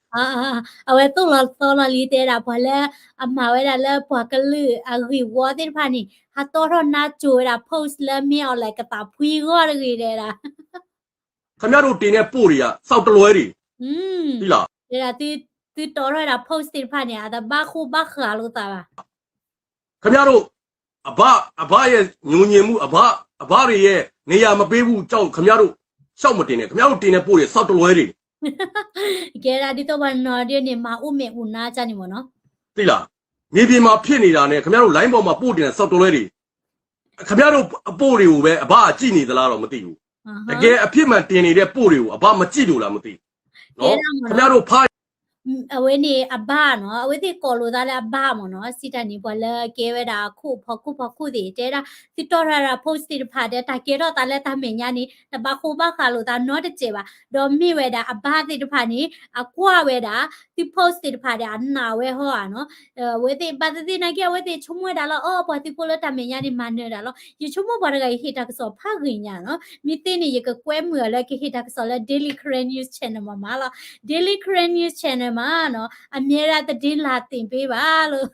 အဝဲတော့လော်လီတဲတာဘာလဲအမဝဲတာလဲပွားကလူအဂီဝါတဲ့ဖာနီဟာတော့နာချိုတာ post လဲမြောက်လိုက်ကတာဖွေရောရကြီးတဲ့တာ ခင်ဗျားတို့တင်တဲ့ပို့တွေကစောက်တလွဲတွေဒီလား တဲ့တာတီတော်ရတာ post တဲ့ဖာနီအဒါဘာခုဘာခါလို့တာပါ ခင်ဗျားတို့အဘရဲ့ညုံညင်မှုအဘတွေရဲ့နေရာမပေးဘူးကြောက်ခင်ဗျားတို့ရှောက်မတင်နဲ့ခင်ဗျားတို့တင်တဲ့ပို့တွေစောက်တလွဲတွေ ကဲရာဒီတော့ဘာနော်ဒီနေမဦးမေဦးနာချနေမနော် သိလားမြေပြင်မှာဖြစ်နေတာနဲ့ခင်ဗျားတို့ line ပေါ်မှာပို့တင်တဲ့စောက်တလွဲတွေခင်ဗျားတို့အပို့တွေကိုပဲအဘအကြည့်နေသလားတော့မသိဘူးတကယ်အဖြစ်မှန်တင်နေတဲ့ပို့တွေကိုအဘမကြည့်လို့လားမသိနော်ခင်ဗျားတို့ဖား အဝဲနေအဘနော်အဝဲတိကော်လိုသားလဲအဘမနော်စီတန်နေပေါ်လဲကဲဝဲတာခုဖော်ဒီတဲတာစီတော်ရတာ post တိဖာတဲ့တာကေတော့တာလဲတာမင်ညာနေတဘခုဘခါလိုသားနော်တကျေပါတော့မိဝဲတာအဘတိတဖာနေအကွာဝဲတာဒီ post တိတဖာတဲ့အနာဝဲဟောอ่ะနော်ဝဲတိပတတိနာကေဝဲတိချုံဝဲတာလောအော်ပေါ်တိပိုလတာမင်ညာနေမနေတာလောယချုံမဘောရကဟိတာကစောဖာခင်းညာနော်မိတင်းနေရကကွဲမွေလဲကဟိတာကစောလဲ daily current news channel မှာလား daily current news channel မှာနော်အမြဲတမ်းသတင်းလာတင်ပေးပါလို့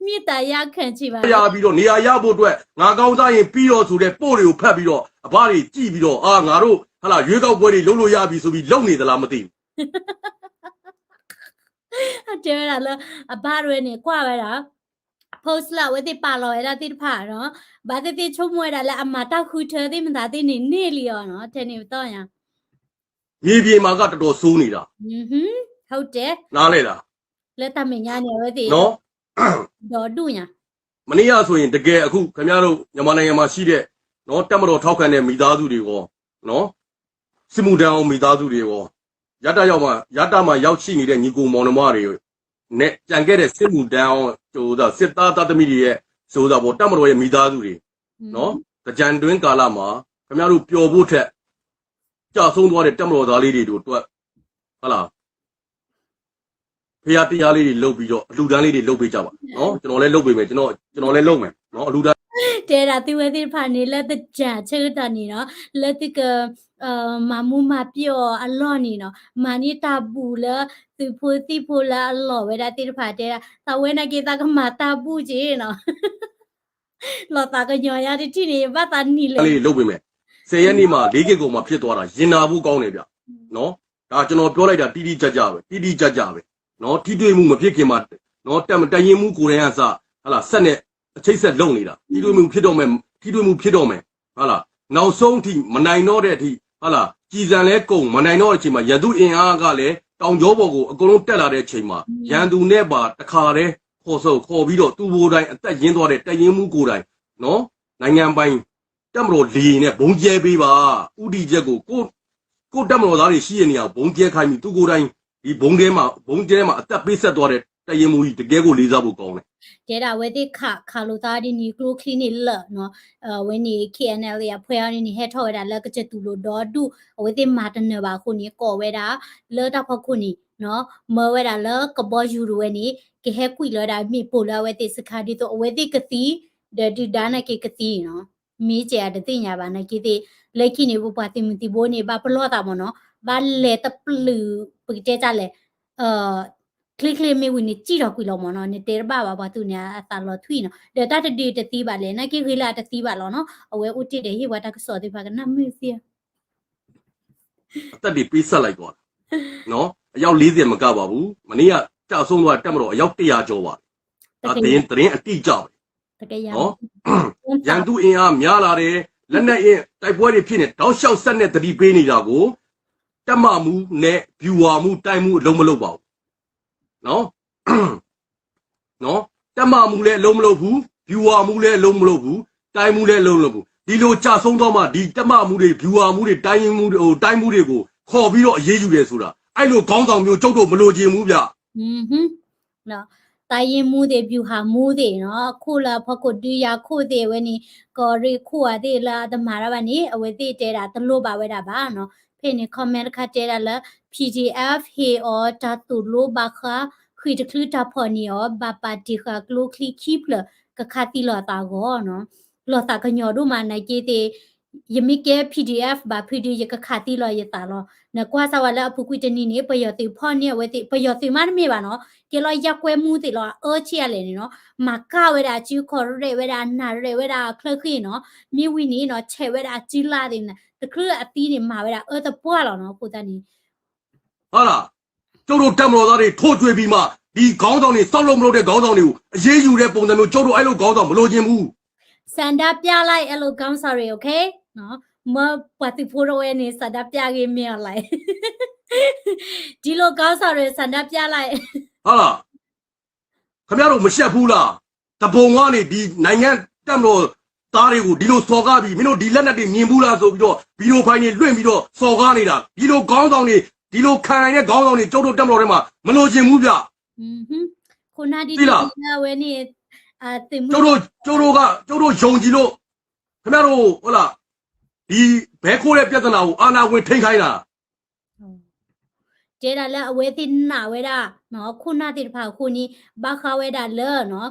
မြေတားရခံချပါ ရပြီးတော့နေရာရဖို့အတွက်ငါကောင်းစားရင်ပြီးတော့ဆိုတဲ့ပို့တွေကိုဖတ်ပြီးတော့အဘတွေကြည့်ပြီးတော့ငါတို့ဟလာရွေးကောက်ပွဲတွေလုပ်လို့ရပြီဆိုပြီးလုပ်နေသလားမသိဘူး တဲ့ရလားအဘတွေနဲ့ကြွားပဲလား post လာဝဲတိပါလောရတာတိဖာနော်ဘာတိချုံမွေတာလဲအမတောက်ခုထဲတိမသာတိနေလီရောနော်တဲ့နေတော့ရ မြေပြင်မှာကတော်တော်စိုးနေတာ ဟုတ်တယ် နားလေလား လက်တမညာနေဝဲတိ နော် တော့ဒူညာ မနေ့ကဆိုရင်တကယ်အခုခင်ဗျားတို့မြန်မာနိုင်ငံမှာရှိတဲ့နော်တက်မတော်ထောက်ခံတဲ့မိသားစုတွေရောနော်စစ်မှုတန်းအောင်မိသားစုတွေရောရတမှာရောက်ရှိနေတဲ့ညီကိုမောင်နှမတွေနဲ့ကြံခဲ့တဲ့စစ်မှုတန်းအောင်စစ်သားသားသမီးတွေရဲ့ဆိုတာပေါ့တက်မတော်ရဲ့မိသားစုတွေနော်ကြံတွင်းကာလမှာခင်ဗျားတို့ပျော်ဖို့ထက်ကြာဆုံးသွားတဲ့တက်မတော်သားလေးတွေတို့အတွက်ဟုတ်လားဖျားတရားလေးတွေလုပ်ပြီးတော့အလူတန်းလေးတွေလုပ်ပေးကြပါနော်ကျွန်တော်လည်းလုပ်ပေးမယ်ကျွန်တော်လည်းလုပ်မယ်နော်အလူတန်း တဲ့တာတိဝဲတိဖာနေလက်တကြချေတနီနော်လက်တိကမမူမပြောအလော့နီနော်မာနီတာဘူးလာသူဖိုလာအလော့ဝဲတာတိဖာတဲ့တာဝဲနာကေတာကမာတာဘူးကြီးနော်လောတာကညောရတိနေဘာတာနီလေ လေးလုပ်ပေးမယ်10ရက်နေ့မှာ4ကစ်ကိုမှဖြစ်သွားတာရင်နာဖို့ကောင်းတယ်ဗျနော်ဒါကျွန်တော်ပြောလိုက်တာတိတိကျကျပဲနော်ထိတွေ့မှုမဖြစ်ခင်မှာနော်တရင်မှုကိုယ်တိုင်ကစဟာလားဆက်နဲ့အချိတ်ဆက်လုံနေတာထိတွေ့မှုဖြစ်တော့မယ်ဟာလားနောက်ဆုံးထိမနိုင်တော့တဲ့အထိဟာလားကြည်စံလဲကုန်မနိုင်တော့တဲ့အချိန်မှာရန်သူအင်အားကလည်းတောင်ကျောပေါ်ကိုအကုန်လုံးတက်လာတဲ့အချိန်မှာရန်သူနဲ့ပါတခါတည်း ခေါ်ဆိုခေါ်ပြီးတော့သူ့ဘိုးတိုင်းအသက်ရင်းသွားတဲ့တရင်မှုကိုယ်တိုင်နော်နိုင်ငံပိုင်တက်မတော်လီနဲ့ဘုံကျဲပေးပါဥတီချက်ကိုကိုတက်မတော်သားတွေရှိရနေအောင်ဘုံကျဲခိုင်းပြီးသူ့ကိုယ်တိုင်ဒီဘုံကျဲမှာအသက်ပေးဆက်သွားတဲ့တရင်မှုကြီးတကယ်ကိုလေးစားဖို့ကောင်းတယ်တဲ့ဒါဝဲတဲ့ခါလိုသားဒီနီကလိုကလီနီလနော်ဝဲနီ KNL ရဖွဲရနီဟက်ထော်ဒါလက်ကချက်တူလို့ဒေါ်ဒူဝဲတဲ့မာတနဘာခုနီကောဝဲတာလောတာဖခုနီနော်မဝဲတာလကဘောယူရဝဲနီကဟဲကွီလောတာမိပိုလာဝဲတဲ့စခါဒီတော့ဝဲတဲ့ကတိဒီဒါနကေကတိနော်မီးကျတဲ့တင်ညာပါနကေတဲ့လက်ခိနေဘပါတိမတီဘိုနေဘာပလောတာမနော်ဘာလေတပလူပကတဲ့ကြလေคลิกไม่วินิจีเราคุยเราหมอเนาะเนี่ยเตอร์บ้าว่าตัวเนี่ยตาเราทุยเนาะเดี๋ยวตาจะดีจะตีบาเลยนะกี่เวลาจะตีบาเราเนาะเอาไว้อุจิเดี๋ยวที่ว่าตาก็สอนที่พากันน้ำมือเสียแต่ดีปีศาจอะไรก่อนเนาะยาวลีเดียมันก็ว่าบูมันนี่อะเจ้าส่งตัวแต่มันยาวตียาโจว่าแต่เตียนอตีเจ้าเนาะยังดูเองอะมีอะไรแล้วเนี่ยไอ้พวกนี้พี่เนี่ยเราเช่าเส้นเนี่ยตีเป็นนี่ละกูแต่มามูเนี่ยผิวมูไตมูลงมาลงเบาเนาะเนาะแต่มามูเลยลงมาลงหูผิวมูเลยลงมาลงหูไตมูเลยลงมาลงหูดีโลจ่าส่งตัวมาดีแต่มามูเลยผิวมูเลยไตมูเลยกูขอพี่เราเยอะอยู่เลยสุดละไอ้โลก้องสองမျိုးจุกตัวมาโลจีมูဗျเนาะตายมูเดบิวหามูเดเนาะคู่ละพอกดดูยาคู่เดวันนี้ก็รีคู่อะเดละตมาระวันนี้เอาไว้เดเดตโลบาไว้ดาบ้าเนาะเพนคอมเมนต์ค่ะเจดาละ PDF เฮออตาตุโลบาค่ะคือจะคือตาพอนี่อ๋อบาปาติค่ะกลูคลิคิปละกะคาติลอตาโกเนาะลอตากะญอดูมาในเกเตยมิเก PDF บา PDF กะคาติลอยตาลอนะกว่าสวะละอพุกุจนีนี่ปยติพ่อเนี่ยเวติปยติมาไม่บาเนาะเกลอยากแวมูติลอเชียเลยเนาะมากะเวดาจิขอเรเวดานาเรเวดาคลคือเนาะมีวินี่เนาะเชเวดาจิลาดินะตะคืออตีนี่มาเวดาตะปัวลอเนาะปุตานี่ဟာလားကျုပ်တို့တက်မတော်သားတွေထိုးကျွေးပြီးမှဒီခေါင်းဆောင်တွေစောက်လို့မလုပ်တဲ့ခေါင်းဆောင်တွေကိုအရေးယူတဲ့ပုံစံမျိုးကျုပ်တို့အဲ့လိုခေါင်းဆောင်မလိုချင်ဘူးစန္ဒပြလိုက်အဲ့လိုခေါင်းဆောင်တွေ okay နော်မပတ်တိဖိုးရောနေစန္ဒပြကြီးမြင်လိုက်ဒီလိုခေါင်းဆောင်တွေစန္ဒပြလိုက်ဟာလားခင်ဗျားတို့မရှက်ဘူးလားတပုံကနေဒီနိုင်ငံတက်မတော်သားတွေကိုဒီလိုစော်ကားပြီးမင်းတို့ဒီလက်နက်တွေမြင်ဘူးလားဆိုပြီးတော့ဗီဒီယိုဖိုင်တွေလွှင့်ပြီးတော့စော်ကားနေတာဒီလိုခေါင်းဆောင်တွေဒီလိုခံရတဲ့ခေါင်းဆောင်တွေကျုပ်တို့တက်မတော်ထဲမှာမလိုချင်ဘူးဗျခုနဒီဝဲနေတင်မှုကျုပ်တို့ယုံကြည်လို့ခင်ဗျားတို့ဟုတ်လားဒီဘဲခိုးတဲ့ပြဿနာကိုအာဏာဝင်ထိန်းခိုင်းတာเจดาละอเวตินาเวดาเนาะခုနတိတဖာခုနီဘာခဝဲတာလေเนาะ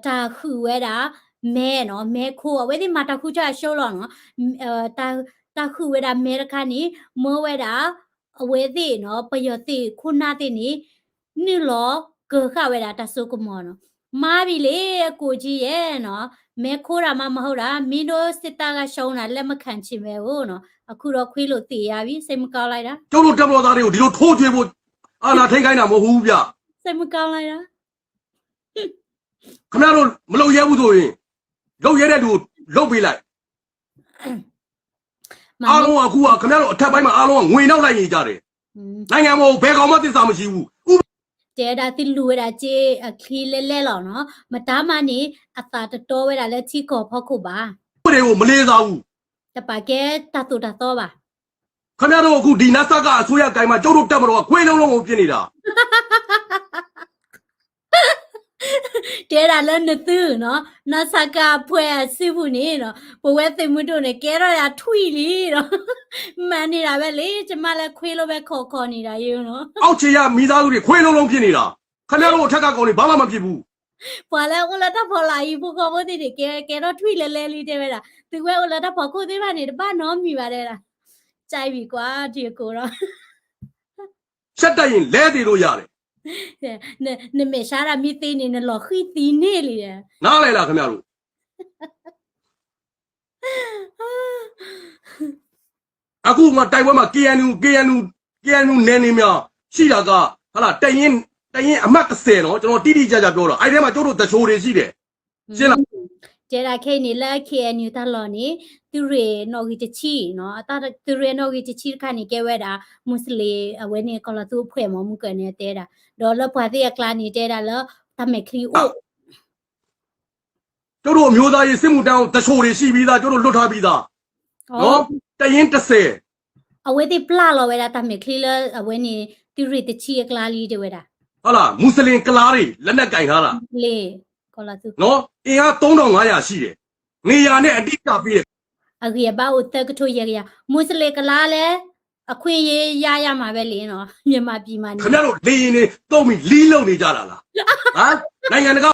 တာခုဝဲတာမဲเนาะမဲခိုအဝဲတိမာတာခုချရှောလောเนาะတာခုဝဲတာမဲရခနီမောဝဲတာအဝဲတိเนาะပယောတိခုနတိနီနိလောကခဝဲတာတဆုကမောเนาะမာပြီလေကိုကြီးရဲ့เนาะမဲခိုးတာမှမဟုတ်တာမင်းတို့စစ်သားကရှုံးတာလက်မခံချင်ပဲဟိုเนาะအခုတော့ခွေးလို့တည်ရပြီစိတ်မကောင်းလိုက်တာကျုပ်တို့တက်မတော်သားတွေကိုဒီလိုထိုးကျွေးဖို့အာဏာထိန်းခိုင်းတာမဟုတ်ဘူးဗျစိတ်မကောင်းလိုက်တာခင်ဗျားတို့မလုပ်ရဘူးဆိုရင်လုပ်ရတဲ့လူကိုလုပ်ပေးလိုက်အားလုံးအခုကခင်ဗျားတို့အထက်ပိုင်းမှာအားလုံးကငွေနောက်လိုက်နေကြတယ်နိုင်ငံပေါ်ဘယ်ကောင်မှသစ္စာမရှိဘူးเจดาติลูเวดาเจคลีเล่ๆหรอเนาะมตามานี่อัตาตโตเวดาและที่ขอพ่อคุบาတွေကိုမလေးစားဘူးတပါကဲတတူတတော့ပါခင်ဗျားတို့အခုဒီနတ်ဆကအစိုးရကိုင်မှာကျုပ်တို့တက်မတော်ကခွေးလုံးလုံးကိုပြစ်နေတာเจดาแล้วนตื้อเนาะนาซากาพวยสิผู้นี่เนาะปเวติมุตุเนี่ยแกรอถุยลีเนาะมันนี่ล่ะပဲလေကျမလည်းခွေးလိုပဲခေါ်နေတာယူเนาะအောက်ခြေရမိသားစုတွေခွေးလုံးလုံးဖြစ်နေတာခင်ဗျားတို့အထက်ကကောင်တွေဘာမှမဖြစ်ဘူးပွာလဲဦးလာတော့ပေါ်လာယူဖို့ခေါ်ဖို့တည်ကဲတော့ထွေလဲလေးတဲ့ပဲလားသူကဦးလာတော့ပေါ်ကိုသေးပါနေတပါနော်မြည်ပါတယ်လားကြိုက်ပြီကွာဒီကိုတော့ချက်တက်ရင်လဲသေးလို့ရတယ်နေမေရှာရာမိသေးနေလောခီတီနေလေနားလေလားခင်ဗျားတို့အခုမှတိုင်ပွဲမှာ KNU နယ်နေများရှိတာကဟာလားတရင်အမှတ်30เนาะကျွန်တော်တိတိကျကျပြောတော့အဲ့ထဲမှာကျုပ်တို့တချိုးတွေရှိတယ်ရှင်းလားเจดาเคนี่ละ KNU ตลอนี่ตุเรนอกิตชีเนาะตาตุเรนอกิตชีคันนี่แกเวดามุสลิมเวนี่ก็ละตุเพ่หมอมุกเนี่ยเตดาดอลพาติยกลานี่เตดาละ ทำไมคลีโอ ကျတို့အမျိုးသားရေးစစ်မှုတောင်းတချို့တွေရှိပြီးသားကျတို့လွတ်ထားပြီးသား อ๋อ နော်တရင်30 เอาไว้ที่ปลาเราเวลาทำไมคลีแล้วเอาไว้นี่ติริตชีกลาลีเดเวดา ဟုတ်လားမွတ်စလင်ကလားတွေလက်နက်ကင်ထားတာ เล่ก็ละทุก နော်အင်အား3500ရှိတယ်နေရာနဲ့အတိအကျပြီးတယ် အကြီးဘာဥတကထိုရရမွတ်စလင်ကလာလဲအခွင့်ရေးရမှာပဲလေနော်မြန်မာပြည်မှာနေ ခင်ဗျားတို့လေရင်နေတုံးပြီးလီးလုံနေကြတာလားဟမ်နိုင်ငံတကာ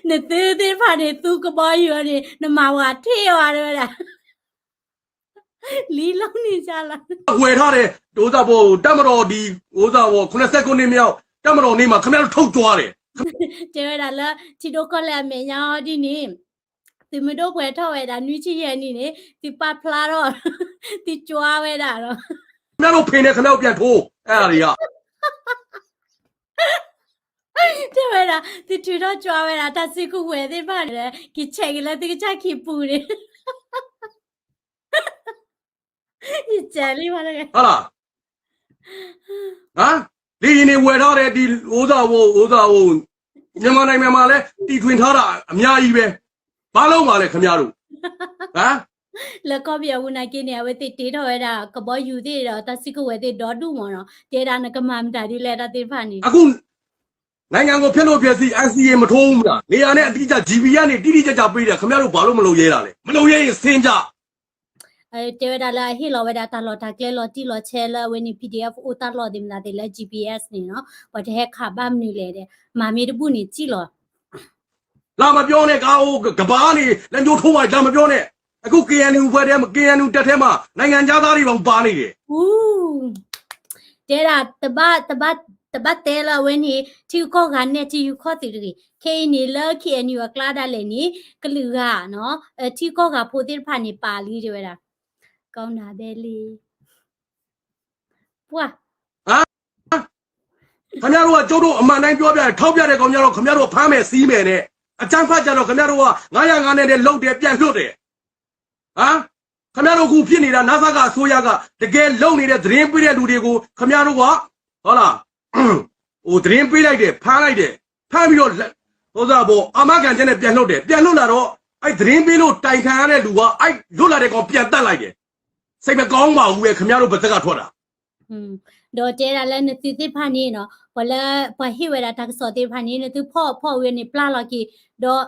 နေတဲ့ဖာနေသူကပေါ်ယူနေနမဝါထေးရတယ်လားလီလုံးနေကြလား ဝယ်ထားတယ်ဒိုးသားဘောတက်မတော်ဒီဟိုးသားဘော89နှစ်မြောက်တက်မတော်နေ့မှာခင်ဗျားတို့ထုတ်ကြွားတယ် ကျေရလားချီတို့ကလည်းမညာဒီနေသူမတို့ပွဲထောက်ရတာနွီးချီရဲ့နေနေဒီပါဖလာတော့ဒီကြွားဝဲတာတော့ ခင်ဗျားတို့ဖိနေခင်ဗျားတို့ပြန်ထိုးအဲ့ဒါတွေက ကျေရလားဒီထူတော့ကြွားဝဲတာတဆီခုဝဲသေးပါလေကိချက်လည်းဒီချက်ခိပူတယ်ဒီချယ်လေးပါလေ ဟုတ်လားဟမ်လေရင်နေဝယ်ထားတယ်ဒီဟိုးသားဘောမြန်မာနိုင်ငံမှာလည်းတီထွင်ထားတာအများကြီးပဲဘာလို့ပါလဲခင်ဗျားတို့ဟမ် แล้วก็เบียวุนากินเนี่ยเวติตีถอยတာကဘောယူသေးတော့တဆီကဝဲသေးဒေါ်တူမော်နော်တေတာနကမမ်တာဒီလဲတာတေဖာနေ အခုနိုင်ငံကိုဖျက်လို့ဖျက်စီ NCA မထိုးဘူးလားနေရာနဲ့အတိအကျ GB ကနေတိတိကျကျပေးတယ်ခင်ဗျားတို့ဘာလို့မလုပ်ရဲတာလဲမလုပ်ရဲရင်ဆင်းကြ တေဝဒါလာဟီလောဝဒါတာလောတာကလေလောတီလောချဲလာဝနီ PDF ဥတာလောဒီမလာတေလဲ GPS နေနော်ဘာတဲ့ခါဘမ်နီလေတဲ့မာမီတပုနေကြည့်လော လာမပြောနဲ့ကားအိုးကဘာနေလက်ညှိုးထိုးပါလာမပြောနဲ့အခု KNU ဘွဲထဲမှာ KNU တက်ထဲမှာနိုင်ငံသားတွေပါနေတယ် ဦးတေတာတပတ်တဲလာဝနီတီကောကနေတီခေါ်တီရီခေနီလခေနီဝကလာဒါလေနီကလူကနော်တီကောကဖိုတိဖာနေပါလီတွေတာကောင်းတာပဲလေပွာ ခင်ဗျားတို့ကကျုပ်တို့အမှန်တိုင်းပြောပြထောက်ပြတဲ့ကောင်များတော့ခင်ဗျားတို့ဖမ်းမယ်စီးမယ်နဲ့အကြမ်းဖက်ကြတော့ခင်ဗျားတို့က905နဲ့လုံတယ်ပြန်လွတ်တယ်ဟမ်ခင်ဗျားတို့ခုဖြစ်နေတာနာဆာကအစိုးရကတကယ်လုံနေတဲ့သတင်းပေးတဲ့လူတွေကိုခင်ဗျားတို့ကဟုတ်လားဟိုသတင်းပေးလိုက်တယ်ဖမ်းလိုက်တယ်ဖမ်းပြီးတော့ဟိုစားဘောအမကန်ချက်နဲ့ပြန်လွတ်တယ်ပြန်လွတ်လာတော့အဲ့သတင်းပေးလို့တိုင်ခံရတဲ့လူကအဲ့လွတ်လာတဲ့ကောင်ပြန်တက်လိုက်တယ်စိတ်မကောင်းပါဘူးပဲခင်ဗျားတို့ဘက်ကထွက်တာ ဒေါ်တဲရလည်းနတိတိဖာနေနော်ဘလပဟိဝရတာကစောတိဖာနေနသူဖော့ဝဲနေပလာလကီဒေါ်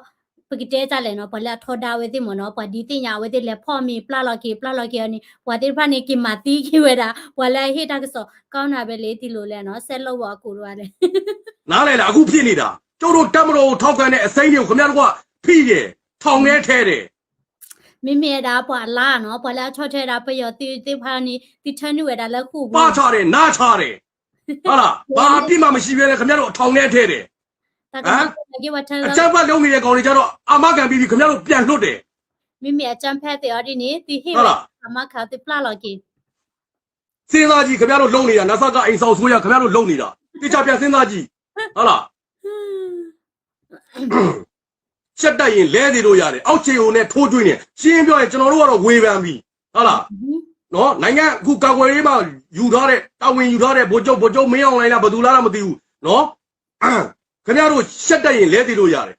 ပကတဲကြလဲနော်ဘလထော်ဒါဝဲတိမနော်ပဒီတင်ညာဝဲတိလဲဖော့မီပလာလကီနေဝါတိဖာနေကီမာတီကီဝဲတာဘလဟိတာကစောကောင်းတာပဲလေတီလိုလဲနော်ဆက်လို့ပါကိုလိုရလဲ နားလေလားအခုဖြစ်နေတာကျုပ်တို့တက်မတော်ကိုထောက်ခံတဲ့အစိမ်းတွေကိုခင်ဗျားတို့ကဖိတယ်ထောင်ထဲထဲတယ် မိမိဒါပွာလာနော်ဘလချော့ထဲတာပယောတိဖာနေတိထနူဝဲတာလက်ခု ပါချတယ်နားချတယ်ဟုတ်လားဘာအပြစ်မှမရှိဘဲနဲ့ခင်ဗျားတို့အထောင်ထဲထဲတယ် တကယ်ကဝတ်ထ အချက်ပတ်လုံးနေတဲ့ကောင်တွေကျတော့အမကန်ပြီးခင်ဗျားတို့ပြန်လွတ်တယ် မိမိအချမ်းဖက်တဲ့အဒီနေတိဟိ ဟုတ်လား အမခါတိပလာလကီ စဉ်းစားကြည့်ခင်ဗျားတို့လုံနေတာနာဆာကအိမ်ဆောင်ဆိုးရခင်ဗျားတို့လုံနေတာတိကျပြန်စဉ်းစားကြည့်ဟုတ်လားချက်တက်ရင်လဲသေးလို့ရတယ်အောက်ခြေုံနဲ့ထိုးကျွင်းနေရှင်းပြောရင်ကျွန်တော်တို့ကတော့ဝေဖန်ပြီဟုတ်လားနော်နိုင်ငံအခုကာကွယ်ရေးမှာယူထားတဲ့တာဝန်ယူထားတဲ့ဗိုလ်ချုပ်မင်းအောင်လိုင်းလားဘယ်သူလားမသိဘူးနော်ခင်ဗျားတို့ချက်တက်ရင်လဲသေးလို့ရတယ်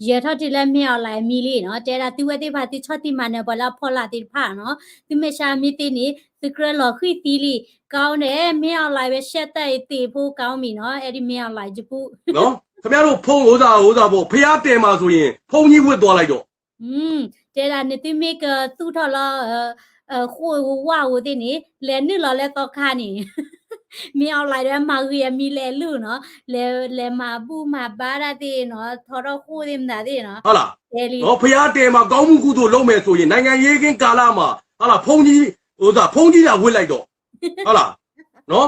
ရထတိလည်းမြောက်လိုက်မီလေးနော်တဲတာတိဝဲတိဖာတိချောတိမနဲ့ဘလာဖော်လာတိဖာနော်တိမရှာမီတိနေစကရလော်ခိတီလီကောင်းတယ်မြောက်လိုက်ပဲရှက်တဲ့တေဖို့ကောင်းပြီနော်အဲ့ဒီမြောက်လိုက်ကြပု နော်ခင်ဗျားတို့ဖုံးဟိုစားပေါ့ဖျားတယ်မှာဆိုရင်ဖုံးကြီးဝတ်သွားလိုက်တော့ တဲတာနေတိမေကသူ့ထော်လာခိုးဝါဝတိနေလဲနစ်လော်လဲတော့ခါနေမြောက်လိုက်တယ်မာရီမီလဲလူနော်လဲမာဘူးမာဘာရတိနော်ထော်တော့ခိုးတယ်မသားတိနော် ဟုတ်လား တဲလီ နော်ဖျားတယ်မှာကောင်းမှုကုသိုလ်လုပ်မယ်ဆိုရင်နိုင်ငံရေးကင်းကာလမှာဟုတ်လားဖုံးကြီးဟိုစားဖုံးကြီးတာဝတ်လိုက်တော့ဟုတ်လားနော်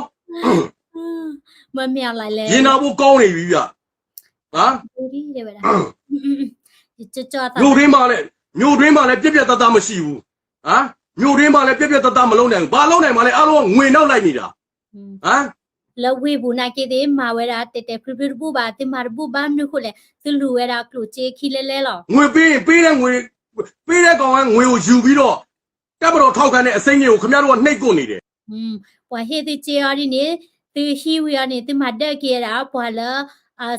မမြောက်လိုက်လဲ ရင်နာဖို့ကောင်းနေပြီဗျဟာ ဒီတယ်ဗျာကြောတာ မြို့တွင်းမှာလည်းပြက်ပြက်တသားမရှိဘူးဟာမြို့တွင်းမှာလည်းပြက်ပြက်တသားမလုံးနိုင်ဘူးဘာလုံးနိုင်မှာလဲအားလုံးကငွေနောက်လိုက်နေတာဟမ် လဝေဘူးနာကေတဲ့မာဝဲတာတဲဖရဖရဘူးပါတင်မာဘူးဘာမျိုးခုလဲသူလူဝဲတာကလူချေခီလဲလဲလော ငွေပေးရင်ပေးတဲ့ငွေပေးတဲ့ကောင်ကငွေကိုယူပြီးတော့တပ်မတော်ထောက်ခံတဲ့အစိမ်းကြီးကိုခင်ဗျားတို့ကနှိပ်ကွနေတယ် ပွာဟေတဲ့ချေရီနေ သူဟီဝီကနေသူမတက်ကြတာပွာလာ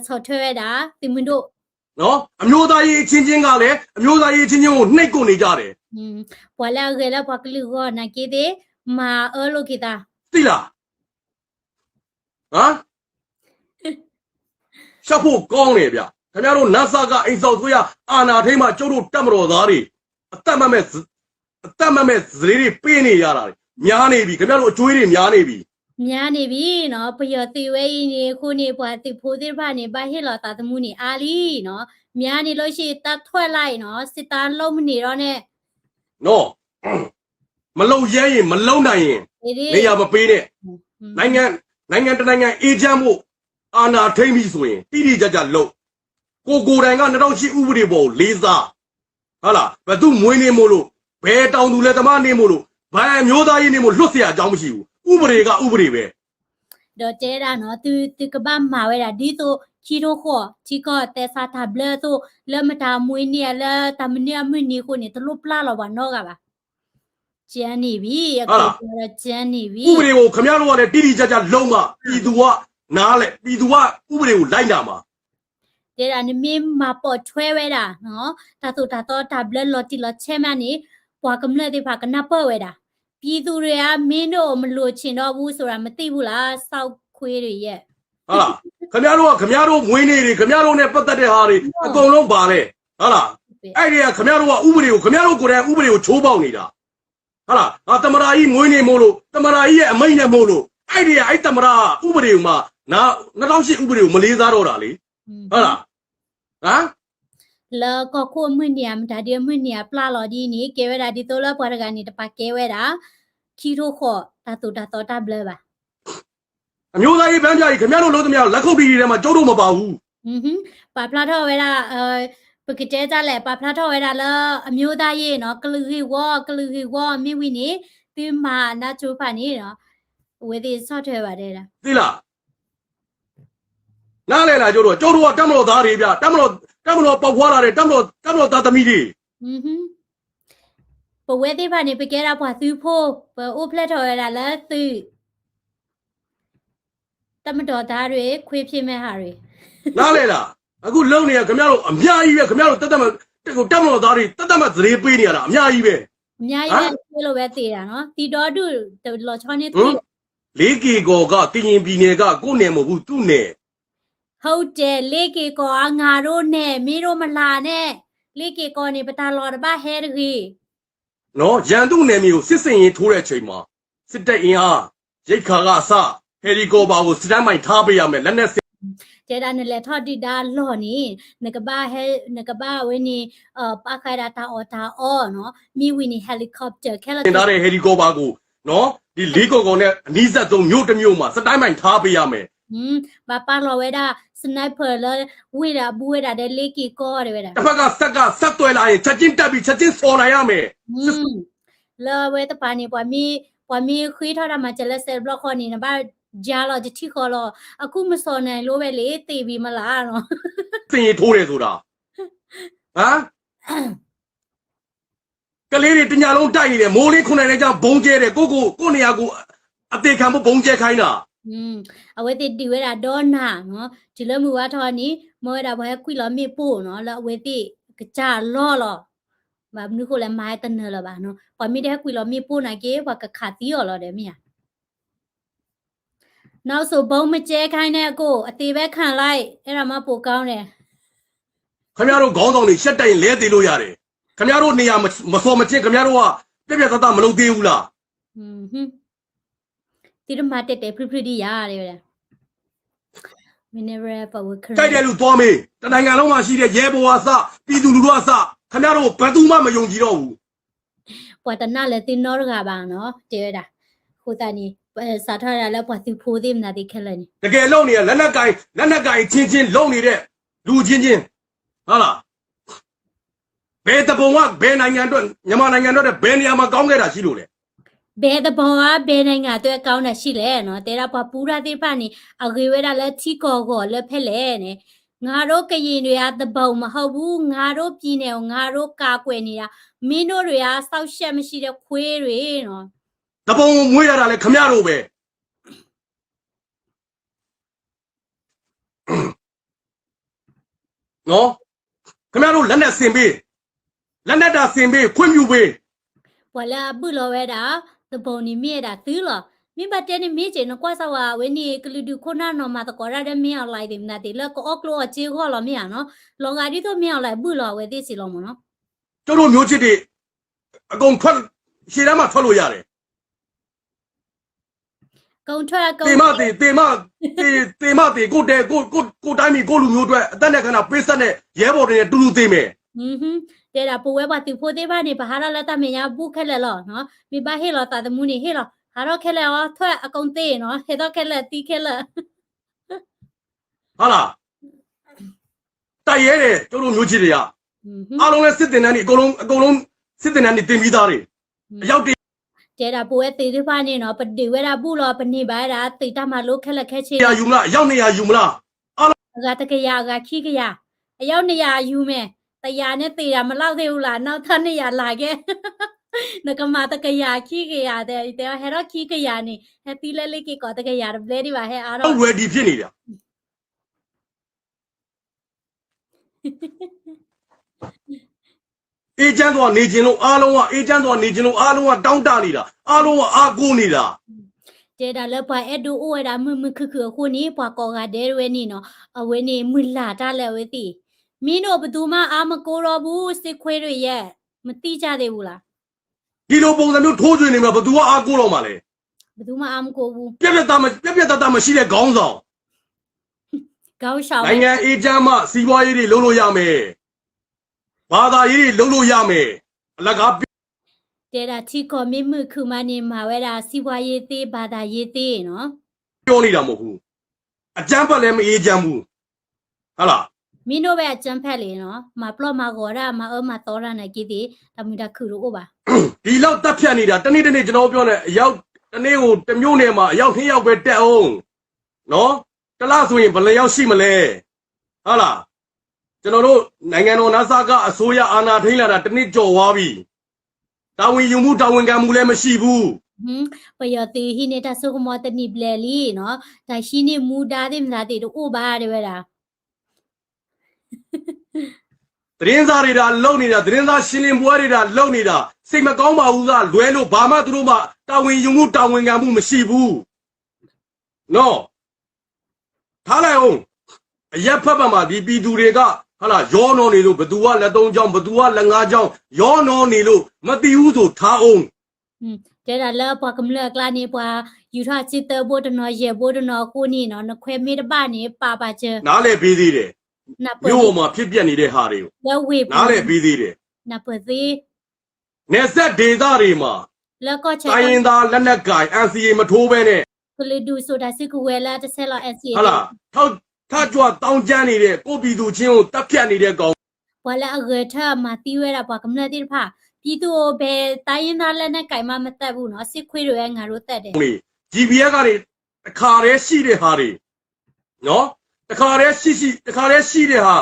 ဆော်ထွဲတာသူမတို့ နော်အမျိုးသားရေးချင်းချင်းကလည်းအမျိုးသားရေးချင်းချင်းကိုနှိပ်ကွနေကြတယ် ပွာလာကလေးပွာကလူကနာကေတဲ့မာအော်လိုကေတာ သိလားဟမ်ရှက်ဖို့ကောင်းတယ်ဗျခင်ဗျားတို့နတ်ဆာကအိမ်ဆောက်သွေးရအာနာထိမှကျုပ်တို့တက်မတော်သားတွေအသက်မမဲ့ဇလေးတွေပေးနေရတာများနေပြီခင်ဗျားတို့အကျွေးတွေများနေပြီ များနေပြီနော်ပယောတိဝဲရင်နေခုနေပွာတိဖိုးတဲ့ဘာနေဘာဟဲ့လောတာတမှုနေအာလီနော်များနေလို့ရှိတတ်ထွက်လိုက်နော်စစ်သားလုံးမနေတော့နဲ့ နော်မလုံရဲရင်မလုံနိုင်ရင်နေရာမပေးနဲ့နိုင်ငံတနိုင်ငံအေဂျင့်မှုအာနာထိမ့်ပြီဆိုရင်တိတိကျကျလုံကိုတိုင်က2008ဥပဒေပေါ်လေးစားဟုတ်လားဘသူမွေးနေမို့လို့ဘယ်တောင်သူလဲတမနေမို့လို့ဘာမျိုးသားရေးနေမို့လွတ်เสียအကြောင်းမရှိဘူးဥပဒေကဥပဒေပဲ တော့တဲတာနော်သူကဘာမှာဝဲတာဒီတော့ချီတော့ခေါ်ချီကတဲစာတာဘလတော့လမတာမွေးနေလဲတမနေမွေးနေကိုနေတလို့ပလာတော့ဘာနော်ကပါကျန်းနေပြီအခုတော့ကျန်းနေပြီ ဥပဒေကိုခမရတို့ကလည်းတိတိကျကျလုံမှပြည်သူကနားလဲပြည်သူကဥပဒေကိုလိုက်တာမှာ တဲတာနေမပေါ်ထွဲဝဲတာနော်တာတော့တာဘလလော်တီလော်ချဲမနေပွာကမလဲတဲ့ဖာကနပေါ်ဝဲတာပြည်သူတွေကမင်းတို့မလို့ချင်တော့ဘူးဆိုတာမသိဘူးလားစောက်ခွေးတွေရဲ့ ဟုတ်လားခမရတို့မွေးနေတွေခမရတို့နဲ့ပတ်သက်တဲ့ဟာတွေအကုန်လုံးပါလေဟုတ်လားအဲ့ဒီကခမရတို့ကဥပဒေကိုခမရတို့ကိုယ်တိုင်ဥပဒေကိုချိုးပေါက်နေတာဟုတ်လားတမရာကြီးမွေးနေမို့လို့တမရာကြီးရဲ့အမိန့်နဲ့မို့လို့အဲ့ဒီကအဲ့တမရာဥပဒေကိုမှ2008ဥပဒေကိုမလေးစားတော့တာလေဟုတ်လားဟမ် แล้วก็คู่มือเนี่ยมันดาเดียมือเนี่ยปลาหลอดีนี่เกวดาดิโตละปวดกันนี่ตะปาเกวดาคีโรขอตาตุตาตอตาเบลบ่า အမျိုးသားရေးဗန်းပြကြီးခင်ဗျားတို့လုံးသမျှလက်ခုပ်တီတွေထဲမှာကျုပ်တို့မပါဘူး ปาปลาทอเวดาปกเจจ้าแหละปาปลาทอเวดาแล้วอမျိုးသားရေးเนาะกลือฮีวอมิวินี่ติมานาจูဖာนี่เนาะเวดิဆော့ထွဲပါတယ်လား သိလားနားလဲလားကျုပ်တို့ကတမတော်သားတွေဗျတမတော်ပေါက်ဖွားလာတယ်တမတော်သားသမီးတွေ ปเวดิဖာนี่ไปแกราพาซื้อโพโอเพลทอเวดาแล้วตื้อတမတော်သားတွေခွေးဖြစ်မဲ့ဟာတွေ နားလဲလားအခုလုံးနေရခင်ဗျားတို့အများကြီးပဲခင်ဗျားတို့တတ်မတော်သားတွေတတ်မှတ်သတိပေးနေရတာအများကြီးပဲ အများကြီးပဲလို့ပဲသိတာနော်တီတော်တို့လော်ချောင်းနေသူ လေးကီကောကတင်ရင်ပြည်နယ်ကကိုယ်နယ်မဟုတ်ဘူးသူ့နယ် ဟုတ်တယ်လေကေကောငါတို့နဲ့မင်းတို့မလာနဲ့လေကေကောနေပတာလော်တပါဟဲရီ နော်ရန်သူ့နယ်မြေကိုစစ်စင်ရေးထိုးတဲ့အချိန်မှာစစ်တပ်အင်အားရိတ်ခါကအစဟယ်လီကော်ပတာကိုစတမ်းမိုင်ထားပေးရမယ်လက်နဲ့ เจดาเนี่ยแหละทอดดิดาหล่อนี่นกบ้าเฮนกบ้าเวนี่ปาคาดาตาออตาอ้อเนาะมีวินี่เฮลิคอปเตอร์แค่ละ တင်ထားတဲ့ဟယ်လီကော်ပတာကိုနော်ဒီလေးကော်ကော်နဲ့အနီးစပ်ဆုံးမြို့တစ်မြို့မှာစတိုင်းမိုင်ထားပေးရမယ် ปาปาลอเวดาสไนเปอร์แล้ววิดาบูเวดาเดเลกีกอเดเวดา တစ်ဖက်ကဆက်သွဲလာရင်ချက်ချင်းတက်ပြီးချက်ချင်းစော်နိုင်ရမယ် แล้วเวตปานี่ปว่ามีคุยทอดมาจะละเซลบล็อกคอนี่นะบ้าဂျာလောဂျတီခေါ်လောအခုမစော်နိုင်လို့ပဲလေတေးပြီးမလားနော် စင်ရထိုးတယ်ဆိုတာဟမ်ကလေးတွေတညာလုံးတိုက်နေတယ်မိုးလေးခုနိုင်တဲ့ကြောင့်ဘုံကျဲတယ်ကိုနေရာကိုအသေးခံဖို့ဘုံကျဲခိုင်းတာ အဝဲတေးဒီဝဲတာဒေါနာနော်ဒီလိုမျိုးဝါထော်နီမောရတာဘဲခွိလောမေပို့နော်လောအဝဲတေးကြလောဘာမနုကိုလည်းမိုင်းတနလောပါနော်ပမီတဲ့ခွိလောမေပို့နိုင်ကေဘာကခါတီရောလောတယ်မြာနောက်ဆိုဘုံမကျဲခိုင်းတဲ့အကိုအသေးပဲခံလိုက်အဲ့ဒါမှပိုကောင်းတယ် ခင်ဗျားတို့ခေါင်းဆောင်တွေရှက်တိုင်လဲသေးလို့ရတယ်ခင်ဗျားတို့နေရာမစော်မချင်းခင်ဗျားတို့ကပြသမလုပ်သေးဘူးလား ဒီတော့မတက်တယ်ဖရဖရဒီရတယ်ဗျာ mineral power ခရ ကြိုက်တယ်လို့သွားမေးတနိုင်ငံလုံးမှာရှိတဲ့ရဲဘော်အစပြည်သူလူထုအစခင်ဗျားတို့ဘယ်သူမှမယုံကြည်တော့ဘူး ပွာတနာလည်းတင်တော့ကပါနော်တဲတာခိုတာနီစာထားရလဲပွာသူဖိုးသေးမနာတိခက်လဲနီ တကယ်လုံနေရလက်နက်ကင်ချင်းလုံနေတဲ့လူချင်းဟုတ်လားဘယ်တပုံကဘယ်နိုင်ငံအတွက်မြန်မာနိုင်ငံအတွက်ဘယ်နေရာမှာကောင်းခဲ့တာရှိလို့လဲ ဘယ်တဘောကဘယ်နိုင်ငံအတွက်ကောင်းတာရှိလဲနော်တဲတာပွာပူရာတိဖာနီအဂေဝဲတာလဲချီကောကောလဲဖက်လဲနေငါတို့ကရင်တွေကတပုံမဟုတ်ဘူးငါတို့ပြည်နယ်ကိုငါတို့ကာကွယ်နေတာမင်းတို့တွေကစောက်ရှက်မရှိတဲ့ခွေးတွေနော် တပုံမွေးရတာလဲခမရတို့ပဲ နော်ခင်ဗျားတို့လက်နဲ့ဆင်ပေးလက်နဲ့တာဆင်ပေးခွင့်ပြုပေး wala bulo weda the boni mieda tilo mi bateni mi je no kwasa wa weni kludu khona no ma to kora de mi online dim na de lo ko oklo che ho lo mi no lo ga di to mi online bulo we ti si lo mo no ကျတို့မျိုးချစ်တွေအကုန်ထွက်ရှေ့တန်းမှာထွက်လို့ရတယ် kon thwa kon တေမတေကိုတဲကိုတိုင်းမီကိုလူမျိုးအတွက်အသက်နဲ့ခဏပေးဆက်နဲ့ရဲဘော်တွေနဲ့တူတူသေးမယ် te da po we ba ti pho te ba ni ba ha la ta me ya bu khele lo no mi ba he lo ta de mu ni he lo ha ro khele wa thwa akon te no he do khele ti khele ဟုတ်လားတိုက်ရဲတယ်ကျတို့မျိုးချစ်တွေကအားလုံးလည်းစစ်တင်တန်းတွေအကုန်လုံးစစ်တင်တန်းတွေတင်ပြီးသားတွေအရောက်တွေ te da po we te de ba ni no pa de we da bu lo pa ni ba da ti ta ma lo khele khe che ရာယူမလားအရောက်နေရာယူမလား ga ta ke ya ga khi ke ya a yaw ne ya yu me ta ya ne te ya ma law de u la naw tha ne ya la ke နကမတကရာခိကရတဲ့တဲ့ဟဲတော့ခိကရနေဟဲတီလဲလေးကကောတကရဘလဲဒီပါဟဲအား တော့ တော့ ready ဖြစ်နေတာအေဂျင့်တော့နေခြင်းလို့အားလုံးကအေဂျင့်တော့နေခြင်းလို့အားလုံးကတောင်းတနေတာအားလုံးကအားကိုးနေတာ တဲ့ဒါလည်းပါအဲ့ဒူအိုဒါမခခခုနီပွားကောကတဲ့ဝဲနီနော်အဝဲနီမွလာတာလဲဝဲတီမင်းတို့ဘသူမှအာမကိုတော့ဘူးစစ်ခွေးတွေရဲ့မတိကြသေးဘူးလား ဒီလိုပုံစံမျိုးထိုးကျွေနေမှာဘယ်သူကအားကိုးတော့မှာလဲ ဘသူမှအာမကိုဘူး ပြက်ပြက်သားမရှိတဲ့ခေါင်းဆောင် ကောင်းရှောင်း နိုင်ငံအေဂျင့်မှစီးပွားရေးတွေလုပ်လို့ရမယ်ဘာသာရေးတွေလုပ်လို့ရမယ်အလကား တဲ့ဒါချီကောမင်းမခုမနေမှာဝဲဒါစီပွားရေးသေးဘာသာရေးသေးနော် ပြောနေတာမဟုတ်ဘူးအကြမ်းဖက်လည်းမအေဂျင့်ဘူးဟုတ်လား မင်းတို့ပဲအကျန်းဖက်လေနော်မပလော့မကောရမမတော်ရနေကြည်တီတမူတခုလို့ပါ ဒီလောက်တက်ဖြတ်နေတာတနေ့ကျွန်တော်ပြောနေအရောက်တနေ့ကိုတစ်မျိုးနဲ့မှာအရောက်2ယောက်ပဲတက်အောင်နော်တလားဆိုရင်ဘယ်နှယောက်ရှိမလဲဟုတ်လားကျွန်တော်တို့နိုင်ငံတော်နာဆာကအစိုးရအာဏာထိန်းလာတာတနေ့ကျော်သွားပြီတာဝန်ယူမှုတာဝန်ခံမှုလည်းမရှိဘူး ပယတိဟိနေတာဆုကမတနိဘလေလီနော်ဒါရှိနေမူဒါတဲ့မလားတဲ့တို့ဥပါရတယ်ဝဲတာ သတင်းစာတွေဒါလုံနေတာသတင်းစာရှင်းလင်းပွဲတွေဒါလုံနေတာစိတ်မကောင်းပါဘူးကလွဲလို့ဘာမှသူတို့မှတာဝန်ယူမှုတာဝန်ခံမှုမရှိဘူးနော်ထားလိုက်အောင်အရက်ဖက်ဖက်မှာဒီပြည်သူတွေကဟာလာရောနော်နေလို့ဘသူကလက်3ချောင်းဘသူကလက်5ချောင်းရောနော်နေလို့မတိဘူးဆိုထားအောင် တဲ့ဒါလည်းပွားကမလကလာနေပွားယူထချစ်တဲ့ဘို့တနော်ရေဘို့တနော်ကိုနေနော်နခွဲမေးတပနေပါပါချေ နားလေပေးသေးတယ် နပ မြို့ပေါ်မှာဖြစ်ပျက်နေတဲ့ဟာတွေကို လက်ဝေ နားလေပေးသေးတယ် နပသေး နေဆက်ဒေသတွေမှာ လက်ကောချေ တိုင်းရင်းသားလက်နက်ကင် NCA မထိုးဘဲနဲ့ ကလေးဒူဆိုတာစစ်ကူဝဲလာတစ်ဆက်လောက် NCA ဟာလာထောက်ထကြွတောင်းကျမ်းနေတဲ့ကိုပြည်သူချင်းကိုတပ်ဖြတ်နေတဲ့ကောင် ဘွာလာအဂထမတီဝဲတာပွားကမလတိဖာပြည်သူဘယ်တိုင်းရင်းသားလက်နဲ့ကင်မမတက်ဘူးနော်စစ်ခွေးတွေငါတို့တက်တယ် လေ GPS ကနေတစ်ခါတည်းရှိတဲ့ဟာတွေနော်တစ်ခါတည်းရှိတဲ့ဟာ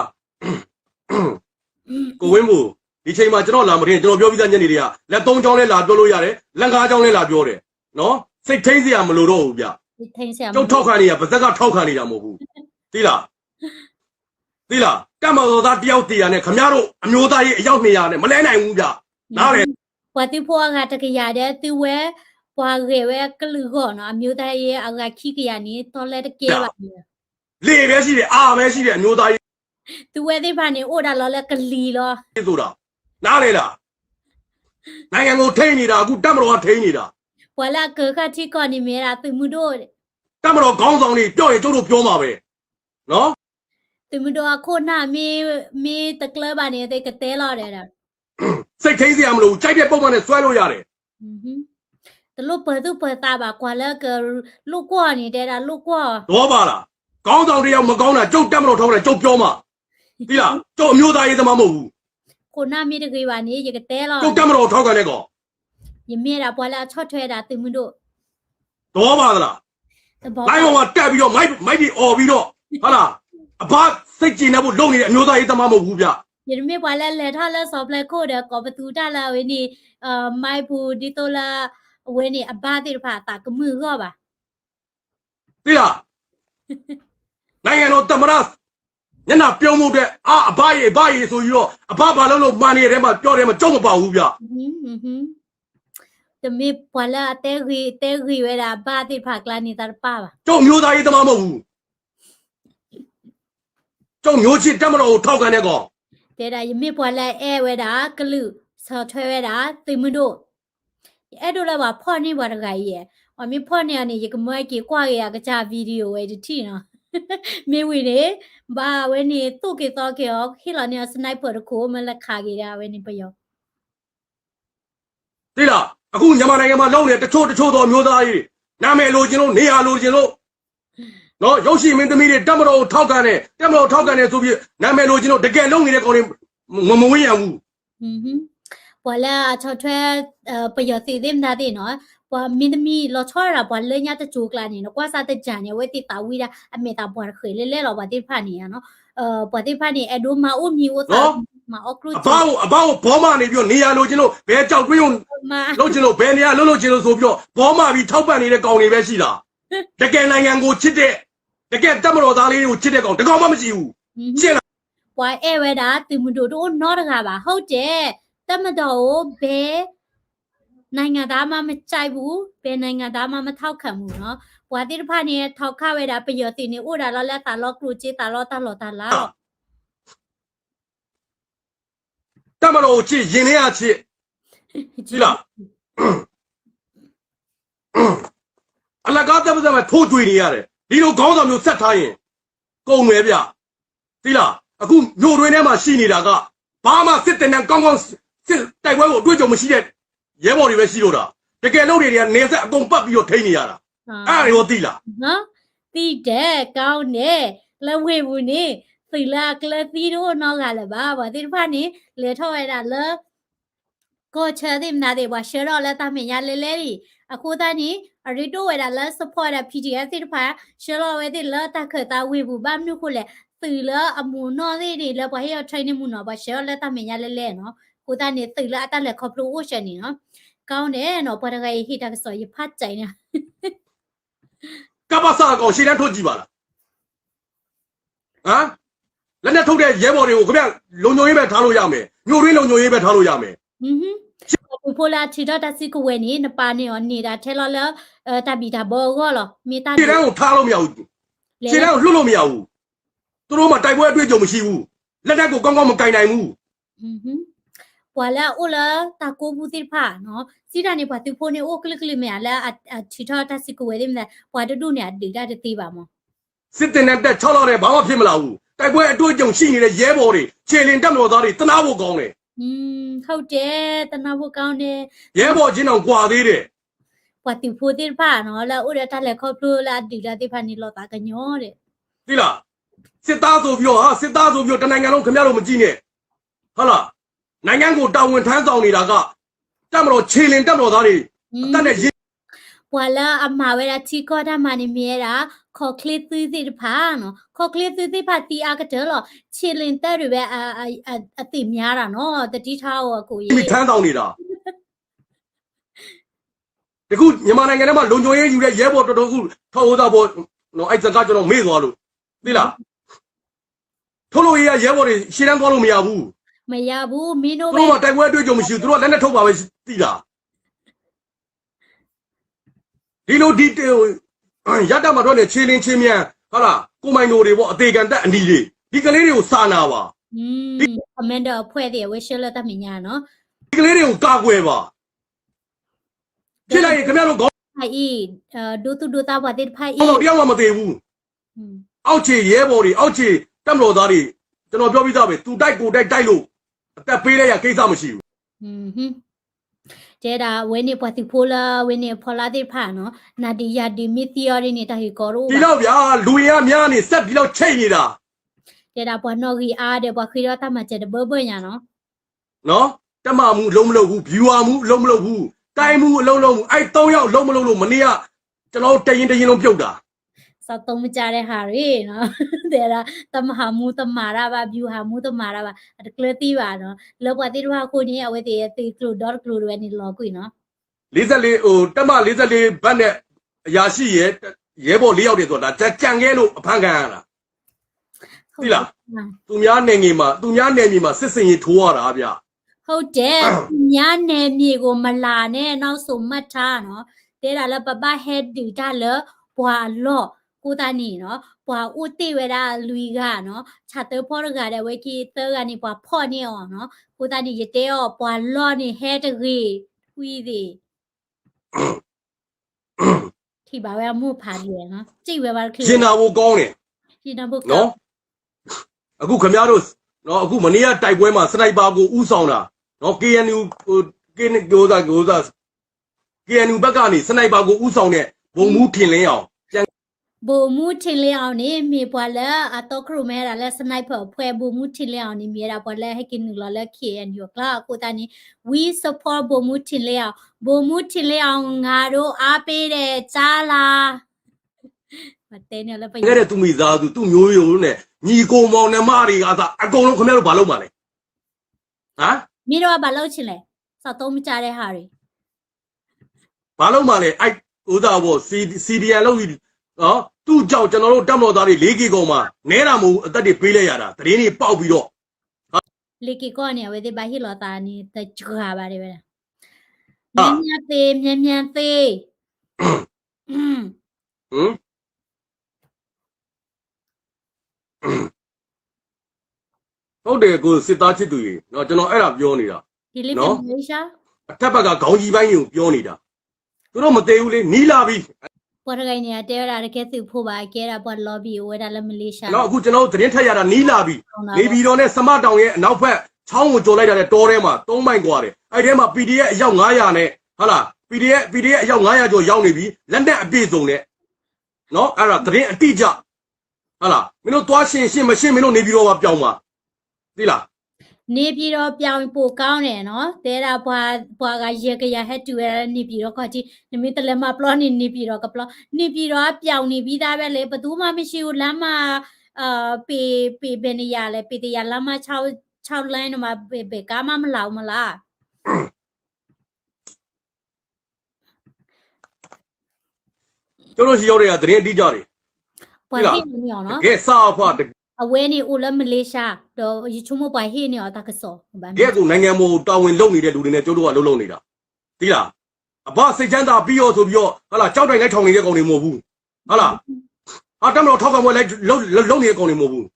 ကိုဝင်းဘူးဒီချိန်မှာကျွန်တော်လာမထင်ကျွန်တော်ပြောပြီးသားညနေတွေကလက်3ချောင်းလဲလာပြောလို့ရတယ်လက်5ချောင်းလဲလာပြောတယ်နော်စိတ်ထိန်စရာမလိုတော့ဘူးဗျ ဒီထိန်ဆရာ ကျုပ်ထောက်ခံနေတာဗဇက်ကထောက်ခံနေတာမဟုတ်ဘူးသိလားကမ္ဘာတော်သားတယောက်တည်ရနဲ့ခမရတို့အမျိုးသားရေးအယောက်200နဲ့မလဲနိုင်ဘူးဗျနားလေ ပွာတိဖွာကတကရတဲ့သူဝဲပွာရေဝဲကလူကောနော်အမျိုးသားရဲ့အကခိကရနေတော်လဲတကဲပါ လေပဲရှိတယ်အာပဲရှိတယ်အမျိုးသားရေး သူဝဲသိပါနေအိုဒါလောလဲကလီလော ဆိုတာနားလေလားနိုင်ငံကိုထိန်းနေတာအခုတက်မတော်ကထိန်းနေတာ ပွာလာကခတိကောနေမေရာသူမှုတို့ တက်မတော်ခေါင်းဆောင်တွေပြောရင်ကျုပ်တို့ပြောမှာပဲနော် သူမှုတို့အခုနာမေတကလပါနေတဲ့ကတဲလောတယ်တာ စိတ်ထိန်းစရာမလိုဘူးကြိုက်တဲ့ပုံမှန်နဲ့ဆွဲလို့ရတယ် တလို့ပသူပတာပါကွာလဲကလူကွာနေတဲ့တာလူကွာ တော့ပါလားခေါင်းဆောင်တယောက်မကောင်းတာကျုပ်တက်မတော်ထောက်တယ်ကျုပ်ပြောမှာသိလားကျုပ်အမျိုးသားရေးသမားမဟုတ်ဘူး ခုနာမေတကေပါနေရကတဲလော ကျုပ်တက်မတော်ထောက်ခံတဲ့ကောင် ယမေရာပွာလာချော့ထွဲတာသူမှုတို့ တော့ပါသလား တဘော လိုင်းပေါ်မှာတက်ပြီးတော့မိုက်ပြီးអော်ပြီးတော့ဟာလားအဘစိတ်ကြည်နေဖို့လုပ်နေတဲ့အမျိုးသားရေးသမားမဟုတ်ဘူးဗျ ယမေပွာလာလဲထားလဲဆော့ပလက်ခိုတဲ့ကောပတူတာလာဝင်းဒီမိုက်ဘူးဒီတိုလာဝင်းဒီအဘာတိဖာတာကမှုရောပါ သိလား နိုင်ငံတော်သမ္မတညနာပြုံးမှုတဲ့အဘရေဆိုပြီးတော့အဘဘာလို့မာနေတယ်မှာပြောတယ်မှာကြုံမပါဘူးဗျ တမေပွာလာတဲဂီဝဲတာဘာတိဖာကလာနေတာပါပါ ကျုံမျိုးသားရေးသမားမဟုတ်ဘူးကျုံမျိုးချစ်တက်မတော်ကိုထောက်ခံတဲ့ကောင် တဲ့ဒါယမေပွာလာအဲဝဲတာကလူဆော်ထွဲဝဲတာတိမတို့အဲ့တို့လည်းပါဖော်နေပါတကကြီးရဲ့အမေဖော်နေရနေရကမွဲကြီးကွာရကကြဗီဒီယိုဝဲဒီတီနော်မေဝီနေဘာဝဲနေတုတ်ကေတော့ကေဟိလာနေစနိုက်ပါတကိုမလက်ခါကြီးရဝဲနေပယော သိလားအခုမြန်မာနိုင်ငံမှာလုံနေတချို့သောမျိုးသားကြီးနာမည်လိုချင်လို့နေရာလိုချင်လို့နော်ရုပ်ရှင်မင်းသမီးတွေတက်မတော်ကိုထောက်ခံတယ်ဆိုပြီးနာမည်လိုချင်လို့တကယ်လုံနေတဲ့ကောင်တွေမဝေးရဘူး ပွာလာချောထွဲပယောစီddimနာတဲ့နော်ပွာမင်းသမီးလောချောရပွာလဲညတချိုကလာနေနော်ကွာစားတဲ့ကြံနေဝဲတိတာဝီတာအမေတာပွာခေလဲလောပါတိဖာနေရနော်ပွာတိဖာနေအဒိုမာအိုမီအိုတာမာအော့ကလူ အဘောက်ဘောမနေပြီးတော့နေရာလိုချင်လို့ဘယ်ကြောက်တွင်းုံလုံချင်လို့ဘယ်နေရာလုံချင်လို့ဆိုပြီးတော့ဘောမပြီးထောက်ပံ့နေတဲ့ကောင်တွေပဲရှိတာတကယ်နိုင်ငံကိုချစ်တဲ့တကယ်တက်မတော်သားလေးတွေကိုချစ်တဲ့ကောင်တကောင်မှမရှိဘူးရှင်းလား ပွာအဲဝဲတာတိမတို့တို့နော်တကားပါဟုတ်တယ်တက်မတော်ဘယ်နိုင်ငံသားမှမကြိုက်ဘူးဘယ်နိုင်ငံသားမှမထောက်ခံဘူးနော်ပွာတိဖာနေထောက်ခဝဲတာပယောတိနေဥဒါလောလက်တာလောကလူချေတာလောတာလောတာလာ တက်မတော်ကိုချစ်ရင်ထဲကချစ်ကြည့်လားအလကားတက်မစမ်းထိုးကြွေနေရတယ်ဒီလိုခေါင်းဆောင်မျိုးဆက်ထားရင်ကုန်မယ်ဗျကြည့်လားအခုမျိုးတွင်းထဲမှာရှိနေတာကဘာမှစစ်တင်တဲ့ကောင်းစစ်တိုက်ပွဲကိုအတွေ့အကြုံမရှိတဲ့ရဲဘော်တွေပဲရှိလို့တာတကယ်လို့တွေကနေဆက်အကုန်ပတ်ပြီးတော့ထိနေရတာအဲ့ဒါရောသိလား နော်တိတဲ့ကောင်းတယ်လက်ဝဲဘူးနေသီလာကလသီတို့နောက်ကလည်းပါဗောတိဖာနေလေထောက်ရတာလေကိုချတဲ့နာတဲ့ဘာရှေရောလက်တမင်ရလေလေအခုတန်းနီရီတိုဝဲတာလက် support တဲ့ PDF တိဖာရှေရောဝဲတဲ့လက်တခတာဝေဘူးဘာမျိုးခုလေသီလာအမူနော်တဲ့လေဘာဟဲ training မှုနော်ဘာရှေရောလက်တမင်ရလေလေနော်ကိုတန်းနေသီလာအတက်လက်ခေါပလိုအိုရှင်နီနော်ကောင်းတယ်နော်ပရဂိဟိတာဆိုရဖတ်ကြိုင်နေ ကပ္ပစာကောင်ရှေ့တန်းထုတ်ကြည့်ပါလားဟမ်လက်နဲ့ထုတ်တဲ့ရဲဘော်တွေကိုခင်ဗျလုံညုံရေးပဲထားလို့ရမယ်မြို့ရင်းလုံညုံရေးပဲထားလို့ရမယ် ဘူပိုလာချီတော့တစီကိုဝဲနေနပါနေရောနေတာထဲလောလတပီတာဘောကောလောမိသား ခြေတန်းကိုထားလို့မရဘူးခြေတန်းကိုလွတ်လို့မရဘူးသူတို့မှတိုက်ပွဲအတွေ့အကြုံမရှိဘူးလက်တက်ကိုကောင်းကောင်းမကင်နိုင်ဘူး ပွာလာအိုလာတာကိုဘူးတိဖာနော်စီတာနေပါသူဖိုနေအိုကလစ်ကလစ်မြလာချီတော့တစီကိုဝဲနေမလားပွာတူတူနေဒီတာတေးပါမော စစ်တင်တဲ့6လောက်နဲ့ဘာမှဖြစ်မလာဘူးတိုက်ပွဲအတွေ့အကြုံရှိနေတဲ့ရဲဘော်တွေခြေလင်တက်မတော်သားတွေတနာဖို့ကောင်းတယ် ဟုတ်တယ်တနာဖို့ကောင်းတယ် ရဲဘော်ချင်းအောင်ကြွာသေးတယ် ပွာတူဖိုတိဖာနော်လာအိုရတာလေခေါပလိုလာဒီတာတိဖာနေလောတာကညောတဲ့ သိလားစစ်သားဆိုပြီးတော့စစ်သားဆိုပြီးတော့တနိုင်ငံလုံးခင်ဗျားတို့မကြည့်နဲ့ဟုတ်လားနိုင်ငံကိုတာဝန်ထမ်းဆောင်နေတာကတက်မတော်ခြေလင်တက်တော်သားတွေအသက်နဲ့ ပွာလာအမဝဲတာချီကောတာမနေမြဲတာခေါကလစ်သီးသီးဖာနော်ခေါကလစ်သီးသီးဖာတီအားကတလောချီလင်တဲ့တွေပဲအတိများတာနော်တတိထားဟောကိုကြီး ထမ်းဆောင်နေတာတခုမြန်မာနိုင်ငံထဲမှာလုံခြုံရေးယူတဲ့ရဲဘော်တော်တော်ခုထောက်ဝသားပေါ်နော်အဲ့စကားကျွန်တော်မေ့သွားလို့သိလားထုတ်လို့ရရဲဘော်တွေရှင်းတန်းသွားလို့မရဘူး မရဘူးမင်းတို့ သူတို့ကတိုက်ပွဲအတွေ့အကြုံမရှိဘူးသူတို့ကလက်နဲ့ထုတ်ပါပဲသိတာဒီလိုဒီရတမှာတော့နေခြေလင်းချင်းမြန်ဟုတ်လားကိုမိုင်တို့တွေပေါ့အသေးကန်တက်အနီတွေဒီကလေးတွေကိုစာနာပါ အမန်တော့ဖွဲ့တယ်ဝရှလတမညာနော် ဒီကလေးတွေကိုကာကွယ်ပါဖြစ်လိုက်ရင်ခင်ဗျားတို့ခေါင်း ဖိုင်ဒိုတူဒိုတာဘာတဲ့ဖိုင် တော့တရားမှမသေးဘူးအောက်ခြေရဲဘော်တွေအောက်ခြေတက်မတော်သားတွေကျွန်တော်ပြောပြီးသားပဲသူတိုက်ကိုတိုက်လို့အသက်ပေးလိုက်ရကိစ္စမရှိဘူး တဲ့ဒါဝဲနေပတ်တိဖိုလာဝဲနေဖော်လာတဲ့ဖာနော်နာဒီယာဒီမီသီယောရီနေတာဟီကောရို ဒီတော့ဗျာလူရင်ကများနေဆက်ဒီတော့ချိန်နေတာ တဲ့ဒါဘောနော်ဂီအားတဲ့ဘခီရတာမချက်ဘဘညာနော်တက်မမှုလုံးမလုံးဘူး viewer မှုလုံးမလုံးဘူးတိုင်းမှုအလုံးလုံးအဲ့3ယောက်လုံးမလုံးလို့မနေ့ကကျွန်တော်တရင်လုံးပြုတ်တာ စောက်တုံးမကြတဲ့ဟာရီနော်တဲ့ဒါတမဟာမူတမာရပါဗျူဟာမူတမာရပါအကလတီပါနော်လောပတ်တိတော့ကိုနေအဝဲတဲ့တီကလိုဒေါ်ကလိုဝဲနေလောကွေနော် 44ဟိုတက်မ44ဘတ်နဲ့အရာရှိရဲဘော်4ယောက်တွေဆိုတာကြံခဲ့လို့အဖမ်းခံရတာ သိလားသူများနေငီမှာသူများနေမီမှာစစ်စင်ရေးထိုးရတာဗျ ဟုတ်တယ်ညာနယ်မြေကိုမလာနဲ့နောက်ဆိုမှတ်ထားနော်တဲတာလဲပပဟက်တူတာလဲဘွာလော့ကိုတာနီနော်ဘွာဦးတိဝဲတာလူကနော်ခြာတဲ့ဖော်ရကတဲ့ဝဲကီသကနေဘွာဖော့နေအောင်နော်ကိုတာနီရတဲ့ရောဘွာလော့နေဟဲတရီဝီဒီထိပါဝဲမှုဖားတယ်နော်ကြည့်ဝဲပါခေ ရှင်နာဖို့ကောင်းတယ် ရှင်နာဖို့ နော်အခုခင်ဗျားတို့နော်အခုမနေ့ကတိုက်ပွဲမှာစနိုက်ပါကိုဥဆောင်တာနော် KNU ဟို KNU ဘက်ကနေစနိုက်ပါကိုဥဆောင်တဲ့ဘုံမူးထင်လင်းအောင် ဘူမူထင်လျောင်းနေမြေပွားလဲအတော့ခရမဲရလဲစနိုက်ဖာဖွဲဘူမူထင်လျောင်းနေမြေတာပွားလဲဟကိနူလာလဲ KNU ကလာကိုတနီ we support ဘူမူထင်လျောင်းဘူမူထင်လျောင်းငါတို့အားပေးတယ်ကြားလားမတဲနေလဲပြ ခဲ့တဲ့သူမိသားစုသူမျိုးရိုးနဲ့ညီကိုမောင်နှမတွေကသာအကုန်လုံးခင်ဗျားတို့ဘာလုပ်မှာလဲဟမ် မြေတော့ဘာလုပ်ချင်လဲစောက်သုံးမကြတဲ့ဟာတွေ ဘာလုပ်မှာလဲအဲ့ဥသာဘော CDN လုပ်ပြီးနော်သူ့ကြောင့်ကျွန်တော်တို့တက်မတော်သားတွေ 4K ကောင်မှာနဲတာမဟုတ်အသက်တွေပေးလိုက်ရတာတရင်တွေပေါက်ပြီးတော့ လေကီကောနေဝဲဒီဘာဟီလောတာနီတကြွာပါတယ်ပဲမြန်သေးမြန်သေး ဟမ်ဟုတ်တယ်ကိုစစ်သားချစ်သူကြီးเนาะကျွန်တော်အဲ့ဒါပြောနေတာ ဒီလေးပြန်မေးရှာ အထက်ဘက်ကခေါင်းကြီးပိုင်းကိုပြောနေတာသူတို့မသေးဘူးလေနီးလာပြီ ပေါ်ရကိုင်းနေတဲရတာကဲသူဖို့ပါကဲတာပေါ်လော်ဘီဝဲတာလည်းမလေးရှာ เนาะအခုကျွန်တော်တို့သတင်းထက်ရတာနီးလာပြီနေပြည်တော်နဲ့စမတောင်ရဲ့အနောက်ဘက်ချောင်းကိုကြော်လိုက်တာတဲ့တောထဲမှာ3မိုင်กว่าတယ်အဲ့ထဲမှာ PDF အယောက်900နဲ့ဟုတ်လား PDF အယောက်900ကျော်ရောက်နေပြီလက်နက်အပြည့်စုံနဲ့เนาะအဲ့ဒါသတင်းအတိအကျဟုတ်လားမင်းတို့သွားရှင်းမရှင်းမင်းတို့နေပြည်တော်မှာပြောင်းပါသိလား နေပြည်တော်ပြောင်းပို့ကောင်းတယ်နော်တဲတာဘွာကရေကရဟက်တူရနေပြည်တော်ကကြီးနမီတလည်းမပလောနေပြည်တော်ကပလောနေပြည်တော်ပြောင်းနေပြီးသားပဲလေဘသူမှမရှိဘူးလမ်းမပေဘယ်နေရလဲပေတရလမ်းမ6လမ်းတော့မှဘေကားမလာဘူးမလား ကျွန်တော်ရှိရောက်တဲ့သတင်းအတိအကျတွေ ဘွာဟိနေအောင်နော် ကဲစားဖွား အဝဲနေဦးလည်းမလေးရှားတော့ရချုံမပွားဟိနေအောင်တကဆောဘာ ကဲကိုနိုင်ငံမို့တာဝန်လုပ်နေတဲ့လူတွေနဲ့ကျိုးတို့ကလှုပ်နေတာသိလားအဘစိတ်ချမ်းသာပြီးရောဆိုပြီးတော့ဟာလားကြောက်တိုင်လိုက်ထောင်နေတဲ့ကောင်တွေမဟုတ်ဘူးဟာလားဟာတမတော်ထောက်ကံပွဲလိုက်လုံနေတဲ့ကောင်တွေမဟုတ်ဘူး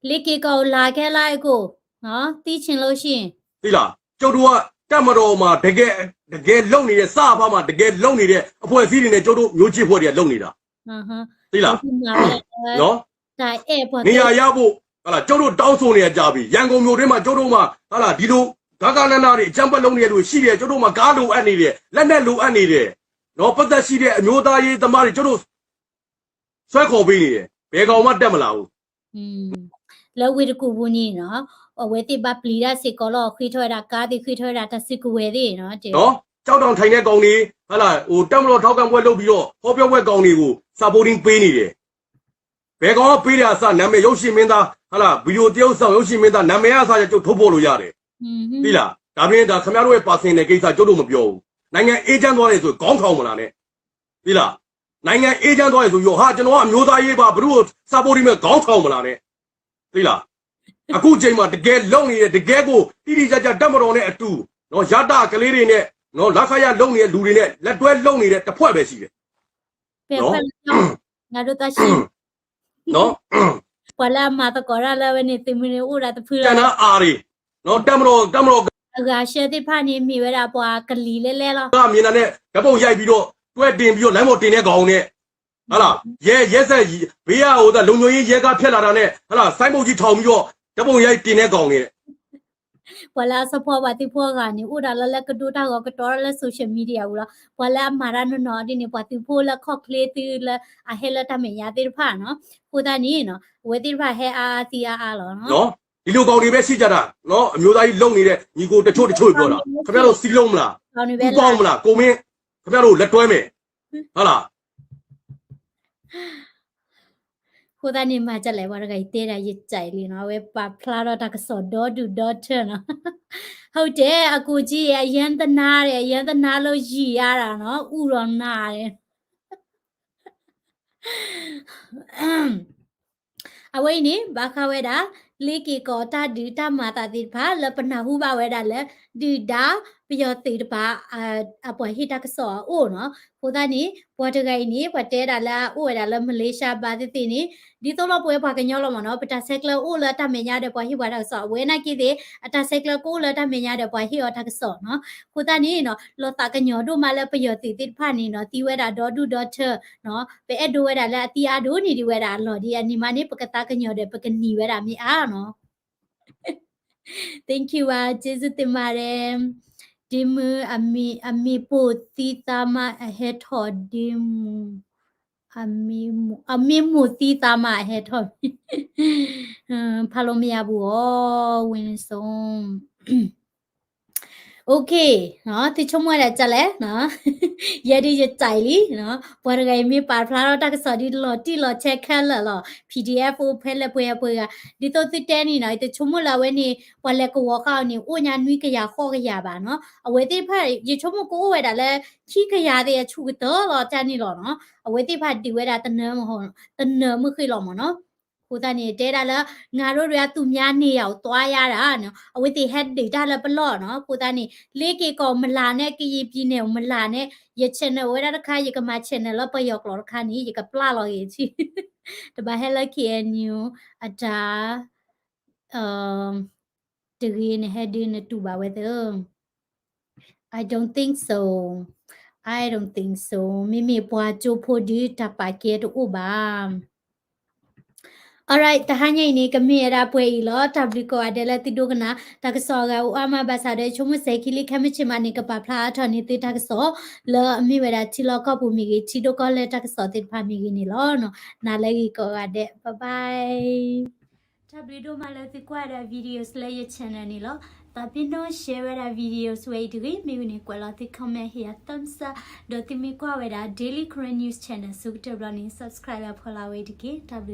လေကေကောလာခဲ့လိုက်ကိုနော်တီးချင်လို့ရှိရင် သိလားကျိုးတို့ကတမတော်မှာတကယ်လုံနေတဲ့စအဖမှာတကယ်လုံနေတဲ့အဖွဲ့အစည်းတွေနဲ့ကျိုးတို့မျိုးချစ်ဖွဲ့တွေကလုံနေတာ ဟမ်ဟမ် သိလား နော် ဒါအဲ့ပေါ် နေရာရဖို့ဟာလားကျိုးတို့တောင်းဆိုနေကြပြီရန်ကုန်မြို့ထဲမှာကျိုးတို့မှာဟာလားဒီလိုဂါနနာတွေအကြမ်းဖက်လုံနေတဲ့လူရှိတယ်ကျိုးတို့မှာကားလိုအပ်နေတယ်လက်နဲ့လိုအပ်နေတယ်နော်ပတ်သက်ရှိတဲ့အမျိုးသားရေးသမားတွေကျိုးတို့ဆွဲခေါ်ပေးနေတယ်ဘယ်ကောင်မှတက်မလာဘူး လောဝေတကူဘူးနီနော်အဝဲတိပပလီရာစေကောလောခွေထွဲတာကားတိခွေထွဲတာတစစ်ကူဝဲသေးနော်တဲ့ နော်ကြောက်တောင်ထိုင်တဲ့ကောင်တွေဟာလားဟိုတက်မတော်ထောက်ကံပွဲလုပ်ပြီးတော့ဟောပြောပွဲကောင်တွေကို supporting ပေးနေတယ်ဘယ်ကောင်ကပေးတယ်အစနာမည်ရုပ်ရှင်မင်းသားဟာလားဗီဒီယိုတရုပ်ဆောင်ရုပ်ရှင်မင်းသားနာမည်အစကျုပ်ထုတ်ဖို့လို့ရတယ်သိလားဒါပြင်ဒါခင်ဗျားတို့ရဲ့ personal ကိစ္စကျုပ်တို့မပြောဘူးနိုင်ငံအေဂျင့်သွားတယ်ဆိုခေါင်းထောင်မလားနဲ့သိလားနိုင်ငံအေဂျင့်သွားတယ်ဆိုရောဟာကျွန်တော်ကအမျိုးသားရေးပါဘလို့ supporting မဲ့ခေါင်းထောင်မလားနဲ့သိလားအခုချိန်မှာတကယ်လုံနေတဲ့တကယ်ကိုတိတိကျကျတက်မတော်နဲ့အတူနော်ရတကလေးတွေနဲ့နော်လက်ခရလုံနေတဲ့လူတွေနဲ့လက်တွဲလုံနေတဲ့တစ်ဖွဲ့ပဲရှိတယ် ဖဲဖဲငါတို့တရှိ နော် ပလာမတကောရလာဝနေတိမနေဦးရတဖူ ကျန်တာအားတွေနော်တက်မတော် အဂါရှေတိဖာနေမိဝရပွားကလီလဲလဲလော ကမြင်တာနဲ့ဓပုံရိုက်ပြီးတော့တွဲတင်ပြီးတော့လမ်းပေါ်တင်တဲ့ကောင်နဲ့ဟာလားရဲဆက်ဘေးရဟိုလုံညိုရေးရဲကဖြက်လာတာနဲ့ဟာလားစိုင်းမုတ်ကြီးထောင်ပြီးတော့ဓပုံရိုက်တင်တဲ့ကောင်နဲ့ ပလာစဖောပါတိဖောကနေဦးရလလကဒူတာကတော်လဆိုရှယ်မီဒီယာဦးလားပလာမာရနနော်ဒီနေပတိဖိုလခော့ကလေးတီလအဟဲလတမယာတိဖာနော်ကိုတာနီနော်ဝေတိဖာဟဲအာတီအာလောနော် နော်ဒီလိုကောင်တွေပဲရှိကြတာနော်အမျိုးသားကြီးလုံနေတဲ့ညီကိုတချို့ပြောတာခင်ဗျားတို့စီလုံးမလား ကောင်းနေပဲ ကောင်းမလားကိုမင်းခင်ဗျားတို့လက်တွဲမယ်ဟာလား ကိုတာနေမှာကြက်လဲဘာကတဲရရကြိုင်လီနော်ဝဲပါဖလာတော့တကစောဒေါ်ဒူဒေါ်ထနော်ဟုတ်တယ်အကူကြီးရရန်တနာတယ်ရန်တနာလို့ရည်ရတာနော်ဥရောနာတယ် away ni baka weda leki ko ta di ta mata di pha la pana hu ba weda le di da pyo ti ba apwa hi ta so o no ko da ni bwa de gai ni bwa te da la o weda la malaysia ba ti ni di to lo pwe ba ka nyo lo mo no pata sekla o la ta me nya de bwa hi bwa da so we na ki de ata sekla ko la ta me nya de bwa hi o ta ka so no ko da ni no lo ta ka nyo do ma la pyo ti pha ni no ti weda do du do che no pe e do weda la ti a do ni di weda lo di ani ma ni pakata ka nyo de pakani weda mi a no thank you ပါကျေးဇူးတင်ပါတယ်ဒီမအမီပိုတီတာမအဟက်ထော်ဒီမအမီမူတီတာမအဟက်ထော်ဖာလို့မရဘူးဩဝင်ဆုံးโอเคเนาะที่ชมว่าจะแลเนาะอย่าดิจะใจลิเนาะบ่ได้ไงมีปาพลาเราตักสอดีลอติลอเช็คแค่ละ PDF โอเพลละเปยดิโตติเตนี่เนาะแต่ชมละเวนี่ว่าแลก็วอข้าวนี่โอ้ญานุยกะยาข้อกะยาบาเนาะเอาไว้ติพะยิชมก็เวดาแลขี้กะยาเตชูกะตอลอจานี่ลอเนาะเอาไว้ติพะดิเวดาตะเนมฮอตะเนมคือลอมเนาะကိုတနေတဲတာလဲငါတို့တွေကသူများနေရောက်သွားရတာနော်အဝိတိဟက်ဒေတာလဲပလော့နော်ကိုတနေလေးကေကောမလာနဲ့ကရီပြင်းနေမလာနဲ့ရချင်တဲ့ဝဲတာခါရကမချင်တယ်လပယောက်လောခါနီရကပလာလောရချီတဘာဟဲလကေနျူအတာတရီနေဟက်ဒီနေတူပါဝဲတဲ့ I don't think soမိမိပွားချိုဖို့ဒီတပါကေတူပါalright တဟညိနေကမေရာပွဲဤလောတဘလကိုအဒဲလက်တိဒုကနာတကစောကဥအမဘာသာတဲ့ချုံမစေခိလိခမချမနေကပဖလာထနေတိတကစောလောအမိဝရချီလောကပူမီကြီးချီဒုကလက်တကစောတိဖာမီကြီးနေလောနော်နာလေကြီးကောအဒဲ bye bye တဘလဒိုမလက်တိကွာတဲ့ videos လေးရ channel နေလောတပိနော share တဲ့ videos ဝေးဒီမိဝင်ကွာလာတိ comment here thumbs up ဒတိမီကွာဝဲတာ daily current news channel စုတဘလနေ subscribe ဖော်လာဝေးဒီကေတဘလ